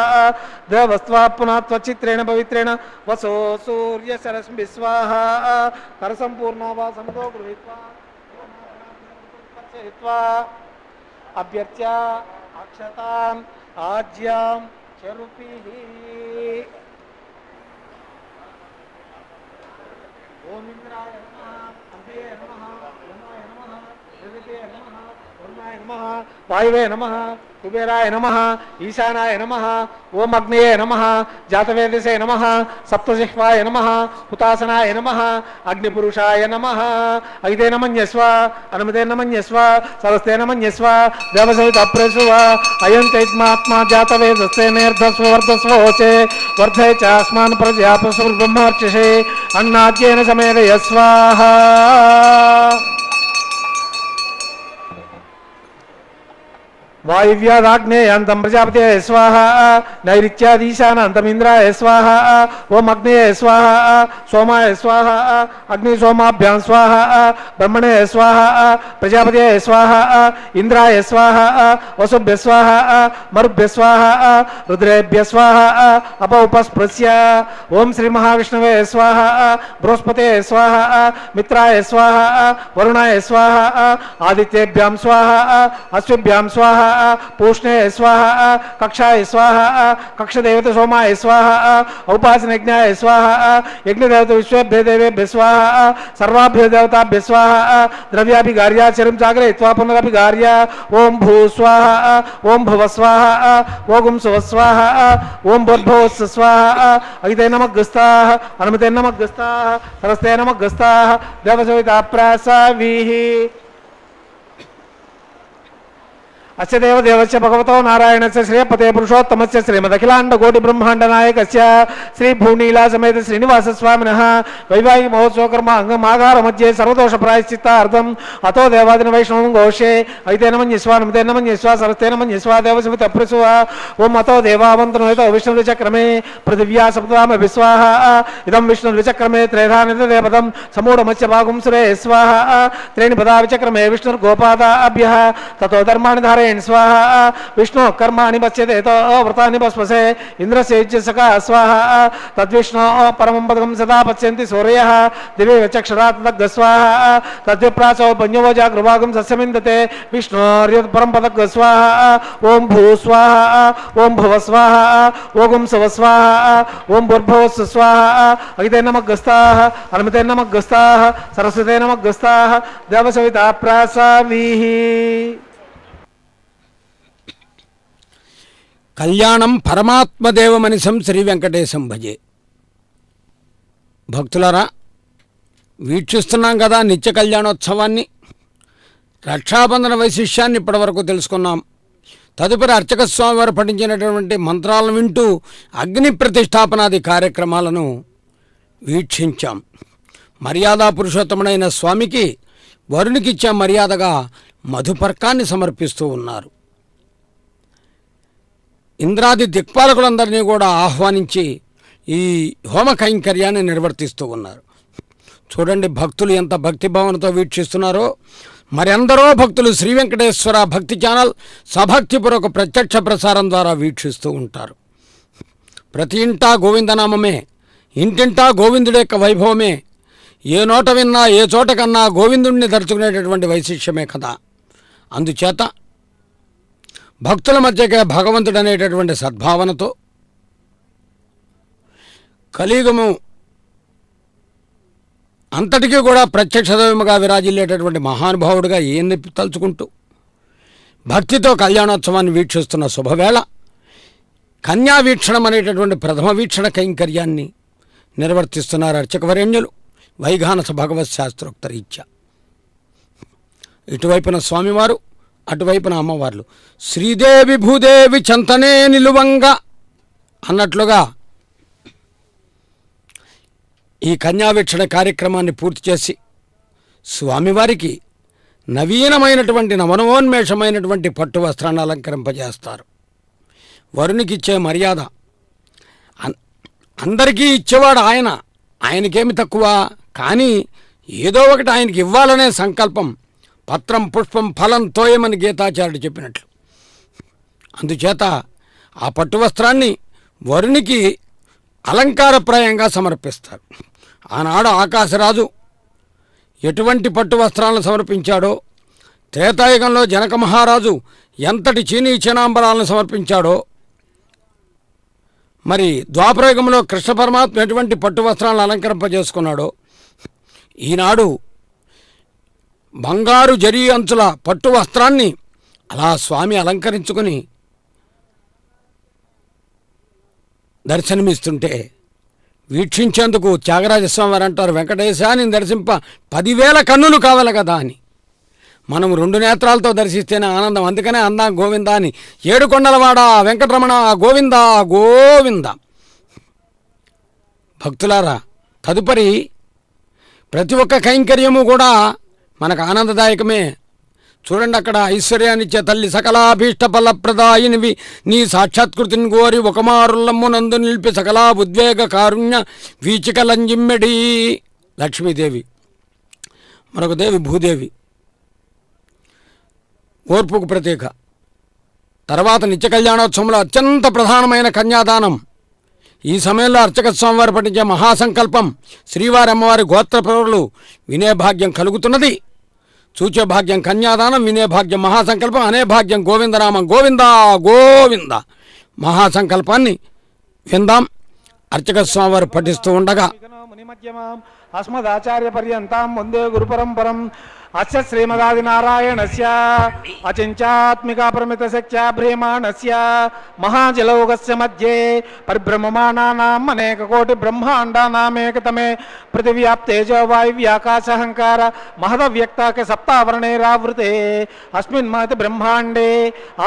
देवस्त्वा पुनः त्वच्छित्रेण पवित्रेण वसो सूर्यसरस्मि स्वाहा करसंपूर्णा वा समतो गृहीत्वा अभ्यर्च्य अक्षताम् आज्यां चरुपिः ओम इंद्राय नमः अम्बे नमः यमाय नमः जगते नमः वरुणाय नमः वायुवे नमः कुबेराय नमः ईशानाय नमः ओम अग्नये नमः जातवेदसे नमः सप्तजिह्वाय नमः हुतासनाय नमः अग्निपुरुषाय नमः अगिते नमन्यस्व अनुमते नमन्यस्व सरस्ते नमन्यस्व देवसहित अप्रेसुव अयं चैत्मात्मा जातवेदस्ते नेर्धस्व वर्धस्व होचे वर्धय च अस्मान् प्रजापसुर ब्रह्मर्चसे अन्नाद्येन समेदय स्वाहा वायुव्यादाग्नेयांतं प्रजापते स्वाहा नैऋत्यादीशानान्तम् इंद्राय स्वाहा ओम अग्नेय स्वाहा सोमाय स्वाहा अग्नि सोमाभ्यां स्वाहा ब्रह्मणे स्वाहा प्रजापते स्वाहा इंद्राय स्वाहा वसुभ्य स्वाहा मरुभ्य स्वाहा रुद्रेभ्य स्वाहा अप उपस्पृश्य ओम श्री महाविष्णवे स्वाहा बृहस्पते स्वाहा मित्राय स्वाहा वरुणाय स्वाहा आदित्येभ्यां स्वाहा अश्विभ्यां स्वाहा पूष्णे स्वाहा कक्षाय स्वाहा कक्षदेवते सोमाय स्वाहा उपासनयज्ञाय स्वाहा यज्ञदेवते विश्वेभ्यो देवेभ्यो स्वाहा सर्वाभ्यो देवताभ्यो स्वाहा द्रव्याभिगार्या चिरं जागरयित्वा पुनरभिगार्य ओम भू स्वाहा ओम भुव स्वाहा ओम सुव स्वाहा ओम भूर्भुवः स्वाहा अगिते नमः गस्ताः अनुमते नमः गस्ताः सरस्ते नमः गस्ताः देवसविता प्रासावीः अस्य देवदेवस्य भगवतो नारायणस्य श्रेयपते पुरुषोत्तमस्य श्रीमदखिलाण्डकोटि ब्रह्माण्डनायकस्य श्री भूनीला समेत श्रीनिवास स्वामिनः वैवाहिक महोत्सव कर्म अंगमागार मध्ये सर्वदोष प्रायश्चित्तार्थम् अतो देवादिन वैष्णवं घोषे ऐते नमन्यस्वा नमते नमन्यस्वा सरस्ते नमन्यस्वा देवसमित अप्रसुवा ओम अतो देवावन्तनो विष्णुविचक्रमे पृथिव्या सप्तधाम विस्वाहा इदं विष्णुविचक्रमे त्रैधानिदेवदं समूढमस्य भागुं सुरे स्वाहा त्रीणि पदा विचक्रमे विष्णुर्गोपादाभ्यः ततो धर्माणि धारे स्वाहा विष्णु कर्माणि पश्यते तो व्रतानि भस्मसे इंद्रस्य सका स्वाहा तद्विष्णु परमं पदकं सदा पश्यन्ति सूर्यः दिवे चक्षुरात् तद् स्वाहा तद्विप्रासो पञ्चवोजा कृभागं सस्यमिन्दते विष्णोर्यत् परं पदक स्वाहा ओम भू स्वाहा ओम भुव स्वाहा ओम सुव स्वाहा ओम भूर्भुवः स्वाहा अगिते नमः गस्ताः अनुमते नमः गस्ताः सरस्वते नमः गस्ताः देवसविता प्रासावीः కళ్యాణం పరమాత్మదేవమనిసం శ్రీ వెంకటేశం భజే. భక్తులారా, వీక్షిస్తున్నాం కదా నిత్య కళ్యాణోత్సవాన్ని. రక్షాబంధన వైశిష్యాన్ని ఇప్పటివరకు తెలుసుకున్నాం. తదుపరి అర్చక స్వామి వారు పఠించినటువంటి మంత్రాలను వింటూ అగ్ని ప్రతిష్టాపనాది కార్యక్రమాలను వీక్షించాం. మర్యాదా పురుషోత్తముడైన స్వామికి వరుణికిచ్చే మర్యాదగా మధుపర్కాన్ని సమర్పిస్తూ ఉన్నారు. ఇంద్రాది దిక్పాలకులందరినీ కూడా ఆహ్వానించి ఈ హోమ కైంకర్యాన్ని నిర్వర్తిస్తూ ఉన్నారు. చూడండి భక్తులు ఎంత భక్తిభావనతో వీక్షిస్తున్నారో. మరెందరో భక్తులు శ్రీ వెంకటేశ్వర భక్తి ఛానల్ సభక్తిపూర్వక ప్రత్యక్ష ప్రసారం ద్వారా వీక్షిస్తూ ఉంటారు. ప్రతి ఇంటా గోవిందనామమే, ఇంటింటా గోవిందుడి యొక్క వైభవమే. ఏ నోట విన్నా ఏ చోట కన్నా గోవిందుడిని దర్శకునేటటువంటి వైశిష్యమే కదా. అందుచేత భక్తుల మధ్యకే భగవంతుడు అనేటటువంటి సద్భావనతో కలియుగము అంతటికీ కూడా ప్రత్యక్ష దైవముగా విరాజిల్లేటటువంటి మహానుభావుడిగా ఈయన్ని తలుచుకుంటూ భక్తితో కళ్యాణోత్సవాన్ని వీక్షిస్తున్న శుభవేళ కన్యా వీక్షణం అనేటటువంటి ప్రథమ వీక్షణ కైంకర్యాన్ని నిర్వర్తిస్తున్నారు అర్చకవరేణ్యులు వైఘానస భగవత్ శాస్త్రోక్త రీత్యా. ఇటువైపున స్వామివారు, అటువైపున అమ్మవార్లు. శ్రీదేవి భూదేవి చెంతనే నిలువంగా అన్నట్లుగా ఈ కన్యావీక్షణ కార్యక్రమాన్ని పూర్తి చేసి స్వామివారికి నవీనమైనటువంటి నవనవోన్మేషమైనటువంటి పట్టు వస్త్రాన్ని అలంకరింపజేస్తారు. వరునికిచ్చే మర్యాద అందరికీ ఇచ్చేవాడు ఆయన, ఆయనకేమి తక్కువ, కానీ ఏదో ఒకటి ఆయనకి ఇవ్వాలనే సంకల్పం పత్రం పుష్పం ఫలం తోయమని గీతాచార్యుడు చెప్పినట్లు. అందుచేత ఆ పట్టు వస్త్రాన్ని వరునికి అలంకారప్రాయంగా సమర్పిస్తారు. ఆనాడు ఆకాశరాజు ఎటువంటి పట్టు వస్త్రాలను సమర్పించాడో, త్రేతాయుగంలో జనక మహారాజు ఎంతటి చీనీ చీనాంబరాలను సమర్పించాడో, మరి ద్వాపరయుగంలో కృష్ణ పరమాత్మ ఎటువంటి పట్టు వస్త్రాలను అలంకరింపజేసుకున్నాడో, ఈనాడు బంగారు జరీ అంచుల పట్టు వస్త్రాన్ని అలా స్వామి అలంకరించుకుని దర్శనమిస్తుంటే వీక్షించేందుకు త్యాగరాజస్వామి వారు అంటారు, వెంకటేశాన్ని దర్శింప 10,000 కన్నులు కావాలి కదా అని. మనం 2 నేత్రాలతో దర్శిస్తేనే ఆనందం. అందుకనే అందాం గోవింద అని. 7 కొండలవాడ వెంకటరమణ గోవింద గోవింద. భక్తులారా, తదుపరి ప్రతి ఒక్క కైంకర్యము కూడా మనకు ఆనందదాయకమే. చూడండి, అక్కడ ఐశ్వర్యాన్నిచ్చే తల్లి సకలాభీష్ట ఫలప్రదాయినివి నీ సాక్షాత్కృతిని కోరి ఒక మారుల్లమ్ము నందు నిలిపి సకలా ఉద్వేగ కారుణ్య వీచికలంజిమ్మెడి లక్ష్మీదేవి. మరొక దేవి భూదేవి, ఓర్పుకు ప్రతీక. తర్వాత నిత్య కళ్యాణోత్సవంలో అత్యంత ప్రధానమైన కన్యాదానం. ఈ సమయంలో అర్చక స్వామివారు పఠించే మహాసంకల్పం శ్రీవారి అమ్మవారి గోత్ర ప్రవరులు వినే భాగ్యం కలుగుతున్నది. చూచే భాగ్యం కన్యాదానం, వినే భాగ్యం మహాసంకల్పం, అనే భాగ్యం గోవిందనామం. గోవింద గోవింద మహాసంకల్పాన్ని విందాం. అర్చక స్వామివారు పఠిస్తూ ఉండగా అస్మదాచార్య పర్యంతం వందే గురు పరంపరం. అస్య శ్రీమదాదినారాయణస్య అచించాత్మికా పరిమిత శక్త్యా భ్రీమాణస్య మహాజలౌకస్య మధ్యే పరిభ్రమమానానాం అనేక కోటి బ్రహ్మాండానామేకతమే పృథివ్యాప్తేజో వాయువ్యాకాశహంకార మహదవ్యక్తాక సప్తావరణైరావృతే అస్మిన్ మహతి బ్రహ్మాండే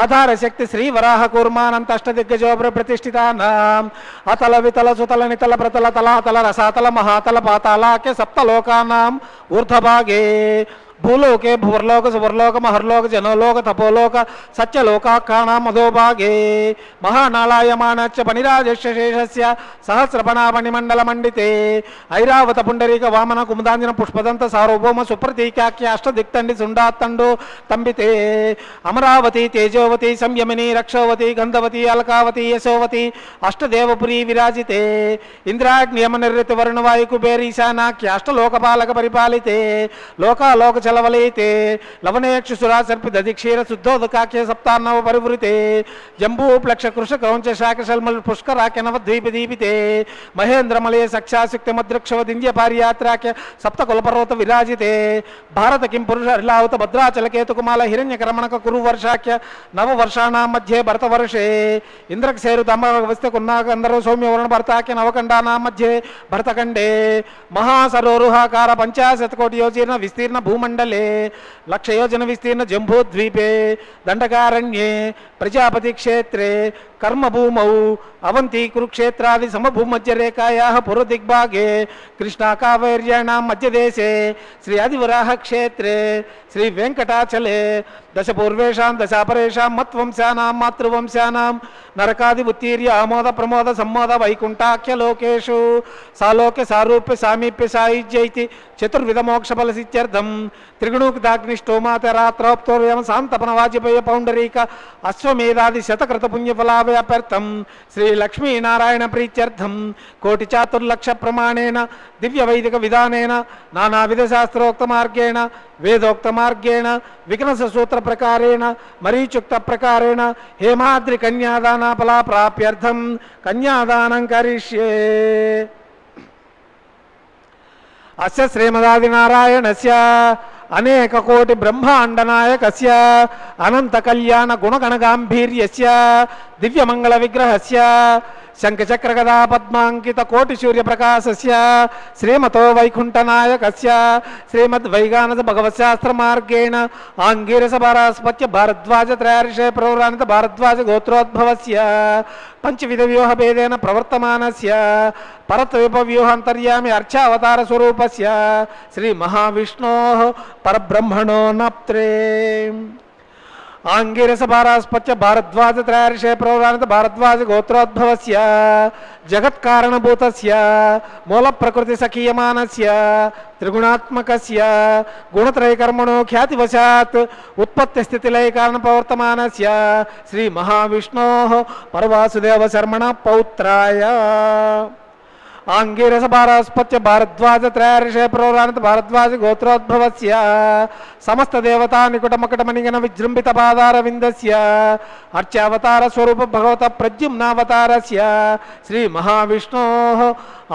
ఆధారశక్తి శ్రీవరాహ కూర్మానంతష్టదిగ్గజో ప్రతిష్ఠితానాం అతల వితల సుతల నితల ప్రతల తలాతల రసాతల మహాతల పాతాళాఖ్య సప్తలోకానాం ఊర్ధ్వభాగే భూలోకే భూర్లోక సువర్లోక మహర్లోక జనోలోక తపోలోక సత్యలోకాఖ్యానాం అధోభాగే మహానాళాయమానచ్చ పనిరాజశేషస్య సహస్రపణామణిమండల మండితే ఐరావత పుండరీక వామన కుముదాంజన పుష్పదంత సార్వభౌమ సుప్రతీకాఖ్య అష్టదిక్తండి సుండాత్తండో తంబితే అమరావతి తేజోవతి సంయమిని రక్షోవతి గంధవతి అల్కావతి యశోవతి అష్టదేవపురీ విరాజితే ఇంద్రాగ్నియమ నిర్రిత వరుణవాయు కుబేర ఈశానాఖ్య అష్టలోకపాలక పరిపాలితే లోకాలోక చలవలైతే లవనేక్షుసురా సర్పి దధిక్షీర శుద్ధోదకాఖ్య సప్తాన్నవ పరివృతే జంబూ ప్లక్ష కృష క్రౌంచ శాఖ శల్మల్ పుష్కరాఖ్య నవద్వీప దీపితే మహేంద్రమలే సక్షాశక్తి మద్రక్షవదింద్య పారియాత్రాఖ్య సప్తకులపర్వత విరాజితే భారత కిం పురుష హరిలావత భద్రాచల కేతుకుమాల హిరణ్యకరమణక కురు వర్షాఖ్య నవవర్షాణా మధ్యే భరతవర్షే ఇంద్రక్షేరు తమవస్థ కున్నాకందరూ సౌమ్యవరణ భరతాఖ్య నవకండానా మధ్యే భరతఖండే మహాసరోరుహాకార 50 కోటి యోజన విస్తీర్ణ భూమండలే లక్షయోజన విస్తీర్ణ జంబూద్వీపే దండకారణ్యే ప్రజాపతి క్షేత్రే కర్మభూమౌ అవంతి కురుక్షేత్రాది సమభూమధ్యరేఖాయా పురదిగ్భాగే కృష్ణా కావేర్యాణాం మధ్యదేశే శ్రీ ఆదివరాహ క్షేత్రే శ్రీ వెంకటాచలే దశపూర్వేషాం దశాపరేషాం మత్వంశానాం మాతృవంశానాం నరకాది ఉత్తీర్య ఆమోద ప్రమోద సమ్మోద వైకుంఠాఖ్య లోకేషు సాలోక్య సారూప్య సామీప్య సాయుజ్యైతి చతుర్విధ మోక్షఫల సిత్యర్థం త్రిగుణోక్తాగ్నిష్టోమాతరాత్రోప్తోర్యం శాంతపన వాజపేయ పౌండరీక అశ్వమేధాది శతకృత పుణ్యఫలావ్యాప్యర్థం శ్రీ లక్ష్మీనారాయణ ప్రీత్యర్థం కోటి చాతుర్లక్ష ప్రమాణేన దివ్య వైదిక విధానేన నానావిధ శాస్త్రోక్త మార్గేణ వేదోక్త మార్గేణ విఘ్నస సూత్ర प्रकारेण मरीचुक्त प्रकारेण हेमाद्रि कन्यादान फला प्राप्यर्थम कन्यादानं करिष्ये। अस्य श्रीमदादिनारायणस्य अनेक कोटि ब्रह्मांड नायकस्य अनंत कल्याण गुणगण गांभीर्यस्य दिव्य मंगल विग्रहस्य शंखचक्र गदा पद्मांकित कोटि सूर्य प्रकाशस्य श्रीमतो वैकुंठ नायकस्य श्रीमद् वैगानस भगवत शास्त्र मार्गेण आंगीरस भारास्पत्य भारद्वाज त्रयार्षे प्रवरान्वित भारद्वाज गोत्रोद्भवस्य पंचविध व्यूह भेदेन प्रवर्तमानस्य परत्वविप व्यूहान्तर्यामि अर्चावतार स्वरूपस्य श्री महाविष्णोः परब्रह्मणो नप्त्रे आंगीरस भारास्पत्य भारद्वाज त्रयार्षे प्रवरान्वित भारद्वाज गोत्रोद्भवस्य जगत्कारणभूतस्य मूल प्रकृति सखीयमानस्य त्रिगुणात्मकस्य गुणत्रयकर्मणो ख्यातिवशात् उत्पत्ति स्थिति लय कारण प्रवर्तमानस्य श्री महाविष्णोः परवासुदेव शर्मण पौत्राय आंगीरस भारास्पत्य भारद्वाज त्रयार्षे प्रवरान्वित भारद्वाज गोत्रोद्भवस्य समस्त देवता निकुट मकुट मणिगण विजृंभित पादारविन्दस्य अर्चावतार स्वरूप भगवत प्रद्युम्नावतारस्य श्री महाविष्णोः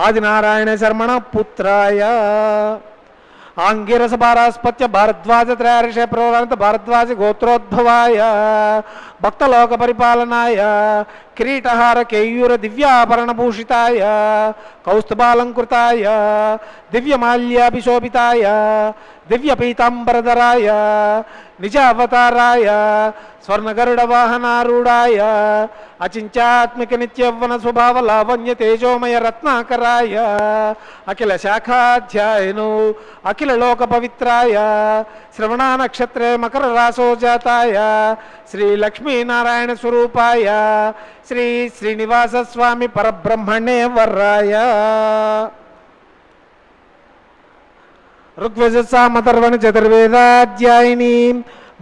आदिनारायण शर्मण पुत्राय आंगीरस भारास्पत्य भारद्वाज त्रयार्षे प्रवरान्वित भारद्वाज गोत्रोद्भवाय भक्तलोक परिपालनाय किरीटहार केयूर दिव्याभरण भूषिताय कौस्तुभालंकृताय दिव्यमाल्याभिशोभिताय दिव्य पीतांबरधराय निज अवताराय स्वर्णगरुड़ वाहनारूढ़ाय अचिंत्यात्मिक नित्यवन स्वभाव लावण्य तेजोमय रत्नाकराय अखिल शाखाध्यायनो अखिल लोक पवित्राय श्रवणा नक्षत्रे मकर रासो जाताय श्री लक्ष्मी नारायण स्वरूपाय श्री श्रीनिवास स्वामी परब्रह्मणे वर्राय ऋग्वेदसामथर्वण चतुर्वेदाध्यायिनी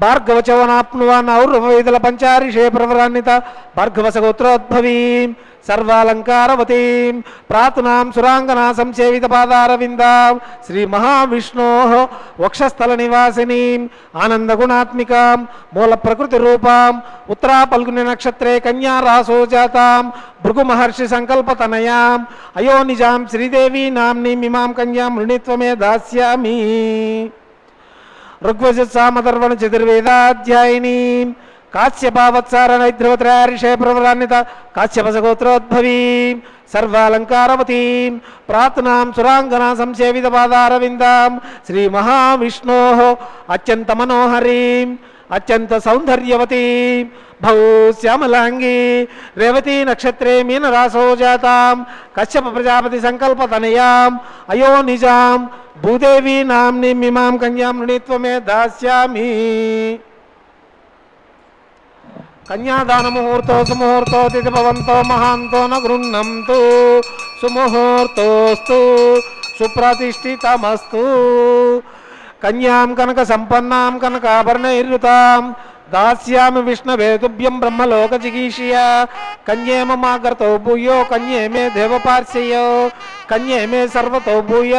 भार्गवचवनाप्नुवान् और्ववेदल पंचारिषे प्रवरान्वित भार्गवसगोत्रोद्भवीं सर्वालंकारवतीं प्रातुनां सुरांगना संसेवित पादारविन्दां श्री महाविष्णोः वक्षस्थल निवासिनीं आनंद गुणात्मिकां मूल प्रकृति रूपां उत्तरा पल्गुनि नक्षत्रे कन्या रासो जातां भृगु महर्षि संकल्प तनयाम् अयोनिजां श्रीदेवी नाम्नीम् इमां कन्यां वृणीत्वमे दास्यामि। ऋग्वेदसामथर्वण चतुर्वेदाध्यायिनी काश्यपावत्सार नैद्रवत्रयार्षे प्रवरान्वित काश्यपसगोत्रोद्भवीं सर्वालंकारवतीं प्रातुनां सुरांगना संसेवित पादारविन्दां श्री महाविष्णोः अत्यंत मनोहरीं अत्यंत सौंदर्यवतीं भौश्यामलांगी रेवती नक्षत्रे मीन रासो जातां कश्यप प्रजापति संकल्प तनयाम् अयोनिजां भूदेवी नाम्नीम् इमां कन्यां वृणीत्वमे दास्यामि। कन्यादान मुहूर्तो सुमुहूर्तो तिथि भवन्तो महान्तो न गृह्णन्तु सुमुहूर्तोस्तु सुप्रतिष्ठितमस्तु। कन्यां कनक संपन्नां कनकाभरणैर्युतां दास्यामि विष्णवे तुभ्यं ब्रह्मलोक जिगीषया कन्ये ममागर्तो भूयो कन्ये मे देवपार्श्वयो कन्ये मे सर्वतो भूय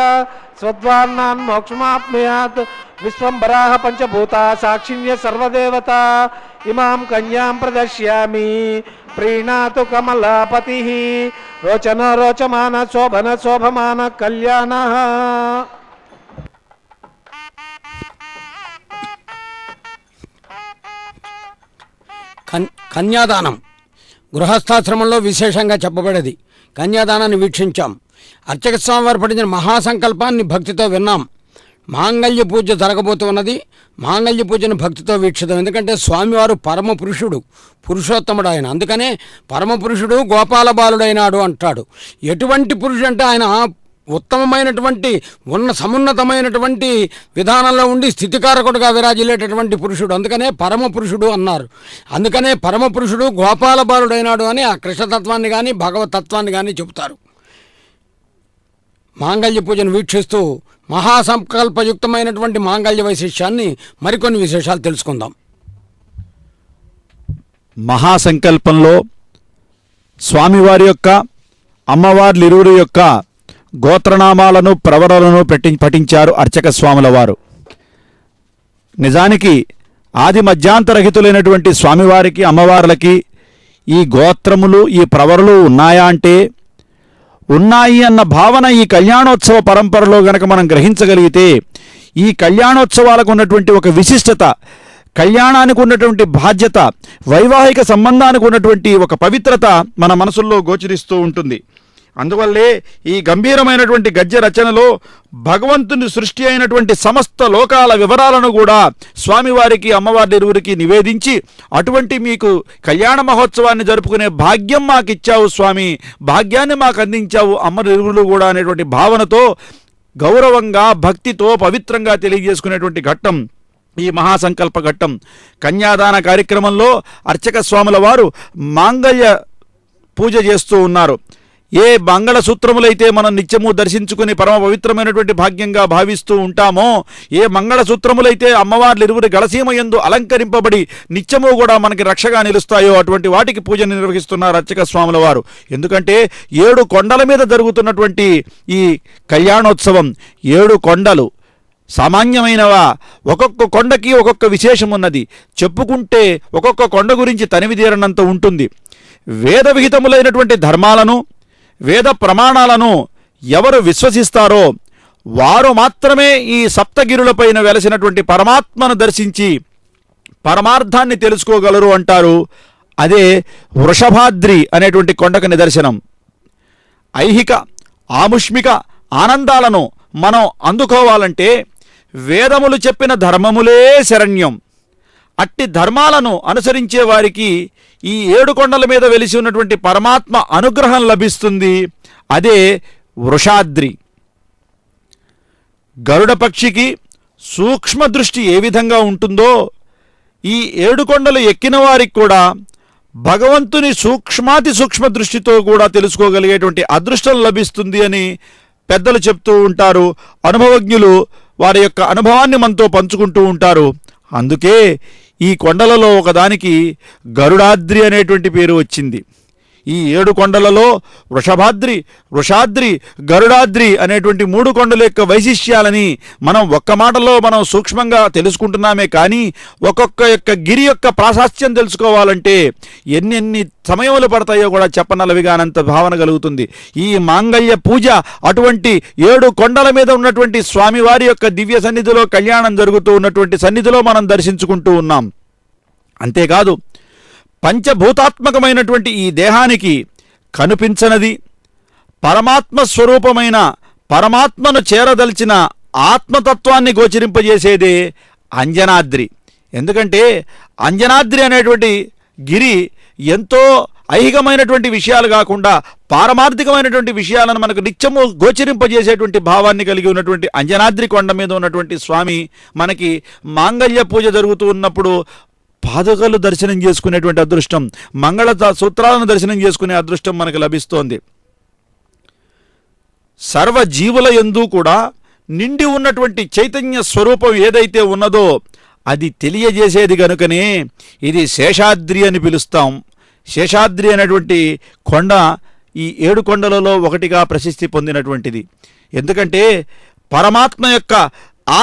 स्वद्वान्नान् मोक्षमाप्नुयात् विश्वंभराः पंचभूता साक्षिण्य सर्वदेवता इमां कन्यां प्रदर्शयामि प्रीणातु कमलापतिः रोचन रोचमान शोभन शोभमान कल्याणः। కన్యాదానం గృహస్థాశ్రమంలో విశేషంగా చెప్పబడేది. కన్యాదానాన్ని వీక్షించాం. అర్చక స్వామి వారు పఠించిన మహాసంకల్పాన్ని భక్తితో విన్నాం. మాంగళ్య పూజ జరగబోతున్నది. మాంగళ్య పూజను భక్తితో వీక్షిద్దాం. ఎందుకంటే స్వామివారు పరమ పురుషుడు, పురుషోత్తముడు ఆయన. అందుకనే పరమ పురుషుడు గోపాల బాలుడైనాడు అంటాడు. ఎటువంటి పురుషుడు అంటే ఆయన ఉత్తమమైనటువంటి సమున్నతమైనటువంటి విధానంలో ఉండి స్థితికారకుడుగా విరాజిల్లేటటువంటి పురుషుడు. అందుకనే పరమ పురుషుడు అన్నారు. అందుకనే పరమ పురుషుడు గోపాల బాలుడైనాడు అని ఆ కృష్ణతత్వాన్ని కానీ భగవతత్వాన్ని కానీ చెబుతారు. మాంగళ్య పూజను వీక్షిస్తూ మహాసంకల్పయుక్తమైనటువంటి మాంగళ్య వైశిష్యాన్ని మరికొన్ని విశేషాలు తెలుసుకుందాం. మహాసంకల్పంలో స్వామివారి యొక్క అమ్మవార్లిరువురి యొక్క గోత్రనామాలను ప్రవరలను పఠించారు అర్చక స్వాముల వారు. నిజానికి ఆది మధ్యాంతరహితులైనటువంటి స్వామివారికి అమ్మవార్లకి ఈ గోత్రములు ఈ ప్రవరులు ఉన్నాయా అంటే ఉన్నాయి అన్న భావన ఈ కళ్యాణోత్సవ పరంపరలో గనక మనం గ్రహించగలిగితే ఈ కళ్యాణోత్సవాలకు ఉన్నటువంటి ఒక విశిష్టత, కళ్యాణానికి ఉన్నటువంటి బాధ్యత, వైవాహిక సంబంధానికి ఉన్నటువంటి ఒక పవిత్రత మన మనసుల్లో గోచరిస్తూ ఉంటుంది. అందువల్లే ఈ గంభీరమైనటువంటి గద్య రచనలో భగవంతుని సృష్టి అయినటువంటి సమస్త లోకాల వివరాలను కూడా స్వామివారికి అమ్మవారి ఇరువురికి నివేదించి, అటువంటి మీకు కళ్యాణ మహోత్సవాన్ని జరుపుకునే భాగ్యం మాకు ఇచ్చావు స్వామి, భాగ్యాన్ని మాకు అందించావు అమ్మవారి ఇరువులు కూడా అనేటువంటి భావనతో గౌరవంగా భక్తితో పవిత్రంగా తెలియజేసుకునేటువంటి ఘట్టం ఈ మహాసంకల్ప ఘట్టం. కన్యాదాన కార్యక్రమంలో అర్చక స్వాముల వారు మాంగళ్య పూజ చేస్తూ ఉన్నారు. ఏ మంగళసూత్రములైతే మనం నిత్యము దర్శించుకుని పరమ పవిత్రమైనటువంటి భాగ్యంగా భావిస్తూ ఉంటామో, ఏ మంగళసూత్రములైతే అమ్మవార్లు ఇరువురి గళసీమయందు అలంకరింపబడి నిత్యము కూడా మనకి రక్షగా నిలుస్తాయో అటువంటి వాటికి పూజ నిర్వహిస్తున్నారు అర్చక స్వాముల వారు. ఎందుకంటే 7 కొండల మీద జరుగుతున్నటువంటి ఈ కళ్యాణోత్సవం, 7 కొండలు సామాన్యమైనవా? ఒక్కొక్క కొండకి ఒక్కొక్క విశేషం ఉన్నది. చెప్పుకుంటే ఒక్కొక్క కొండ గురించి తనివి తీరనంత ఉంటుంది. వేద విహితములైనటువంటి ధర్మాలను, వేద ప్రమాణాలను ఎవరు విశ్వసిస్తారో వారు మాత్రమే ఈ సప్తగిరులపైన వెలసినటువంటి పరమాత్మను దర్శించి పరమార్థాన్ని తెలుసుకోగలరు అంటారు. అదే వృషభాద్రి అనేటువంటి కొండకు నిదర్శనం. ఐహిక ఆముష్మిక ఆనందాలను మనం అందుకోవాలంటే వేదములు చెప్పిన ధర్మములే శరణ్యం. అట్టి ధర్మాలను అనుసరించే వారికి ఈ 7 కొండల మీద వెలిసి ఉన్నటువంటి పరమాత్మ అనుగ్రహం లభిస్తుంది. అదే వృషాద్రి. గరుడ పక్షికి సూక్ష్మ దృష్టి ఏ విధంగా ఉంటుందో ఈ 7 కొండలు ఎక్కిన వారికి కూడా భగవంతుని సూక్ష్మాతి సూక్ష్మ దృష్టితో కూడా తెలుసుకోగలిగేటువంటి అదృష్టం లభిస్తుంది అని పెద్దలు చెప్తూ ఉంటారు. అనుభవజ్ఞులు వారి యొక్క అనుభవాన్ని మనతో పంచుకుంటూ ఉంటారు. అందుకే ఈ కొండలలో ఒకదానికి గరుడాద్రి అనేటువంటి పేరు వచ్చింది. ఈ 7 కొండలలో వృషభాద్రి, వృషాద్రి, గరుడాద్రి అనేటువంటి 3 కొండల యొక్క వైశిష్యాలని మనం ఒక్క మాటలో మనం సూక్ష్మంగా తెలుసుకుంటున్నామే. కానీ ఒక్కొక్క యొక్క గిరి యొక్క ప్రాశస్త్యం తెలుసుకోవాలంటే ఎన్ని సమయములు పడతాయో కూడా చెప్పనలవిగానంత భావన కలుగుతుంది. ఈ మాంగళ్య పూజ అటువంటి 7 కొండల మీద ఉన్నటువంటి స్వామివారి యొక్క దివ్య సన్నిధిలో కళ్యాణం జరుగుతూ ఉన్నటువంటి సన్నిధిలో మనం దర్శించుకుంటూ ఉన్నాం. అంతేకాదు పంచభూతాత్మకమైనటువంటి ఈ దేహానికి కనిపించనది పరమాత్మ స్వరూపమైన పరమాత్మను చేరదలిచిన ఆత్మతత్వాన్ని గోచరింపజేసేదే అంజనాద్రి. ఎందుకంటే అంజనాద్రి అనేటువంటి గిరి ఎంతో ఐహికమైనటువంటి విషయాలు కాకుండా పారమార్థికమైనటువంటి విషయాలను మనకు నిత్యము గోచరింపజేసేటువంటి భావాన్ని కలిగి ఉన్నటువంటి అంజనాద్రి కొండ మీద ఉన్నటువంటి స్వామి మనకి మాంగళ్య పూజ జరుగుతూ ఉన్నప్పుడు పాదుకలు దర్శనం చేసుకునేటువంటి అదృష్టం, మంగళ సూత్రాలను దర్శనం చేసుకునే అదృష్టం మనకు లభిస్తోంది. సర్వజీవుల యందు కూడా నిండి ఉన్నటువంటి చైతన్య స్వరూపం ఏదైతే ఉన్నదో అది తెలియజేసేది కనుకనే ఇది శేషాద్రి అని పిలుస్తాం. శేషాద్రి అనేటువంటి కొండ ఈ 7 కొండలలో ఒకటిగా ప్రసిద్ధి పొందినటువంటిది. ఎందుకంటే పరమాత్మ యొక్క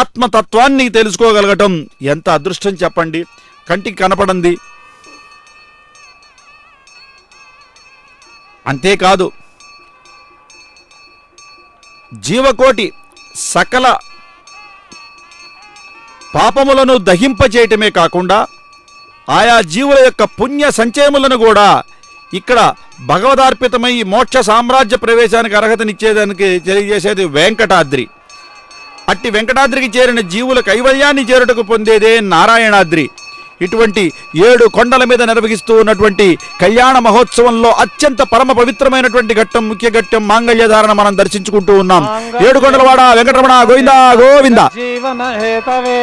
ఆత్మతత్వాన్ని తెలుసుకోగలగటం ఎంత అదృష్టం చెప్పండి. కంటికి కనపడంది. అంతేకాదు జీవకోటి సకల పాపములను దహింపచేయటమే కాకుండా ఆయా జీవుల యొక్క పుణ్య సంచయములను కూడా ఇక్కడ భగవదార్పితమై మోక్ష సామ్రాజ్య ప్రవేశానికి అర్హతనిచ్చేదానికి తెలియజేసేది వెంకటాద్రి. అట్టి వెంకటాద్రికి చేరిన జీవుల కైవల్యాన్ని చేరుటకు పొందేదే నారాయణాద్రి. ఇటువంటి 7 కొండల మీద నిర్వహిస్తూ ఉన్నటువంటి కళ్యాణ మహోత్సవంలో అత్యంత పరమ పవిత్రమైనటువంటి ఘట్టం, ముఖ్య ఘట్టం మాంగళ్యధారణ మనం దర్శించుకుంటూ ఉన్నాం. 7 కొండలవాడ వెంకటరమణ గోవింద గోవింద. జీవన హేతవే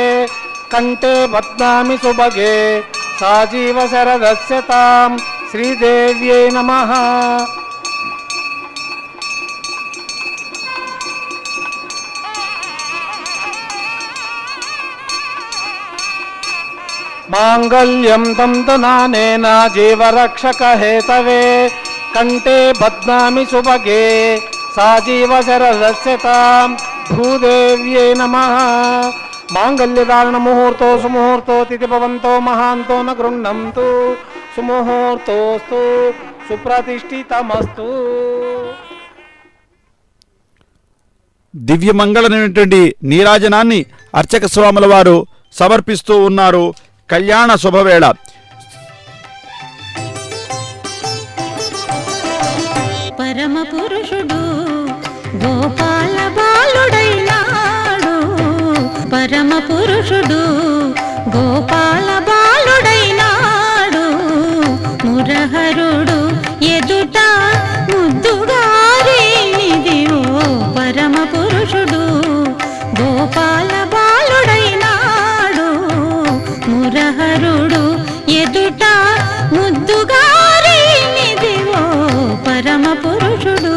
కంటే బద్నామి సుభగే సాజీవ శరదస్యతాం శ్రీదేవ్యై నమః. మాంగళ్యం తంతునానేన జీవరక్షక హేతవే కంటే బద్నామి సుభగే సాజీవ శరదస్యతాం భూదేవ్యై నమః. మాంగళ్యధారణ ముహూర్తో సుముహూర్తో తిథి భవంతో మహాంతో న గృహ్ణంతు సుముహూర్తోస్తు సుప్రతిష్ఠితమస్తు. దివ్యమంగళమైనటువంటి నీరాజనాన్ని అర్చక స్వాముల వారు సమర్పిస్తూ ఉన్నారు. కళ్యాణ శుభవేళ. పరమ పురుషుడు గోపాల బాలుడైనాడు, పరమ పురుషుడు గోపాల బాలుడైనాడు, మురహరుడు ఎదుట ముద్దుగారినిదివో, పరమ పురుషుడు గోపాల బాలుడైనాడు, మురహరుడు ఎదుట ముద్దుగారినిదివో, పరమ పురుషుడు.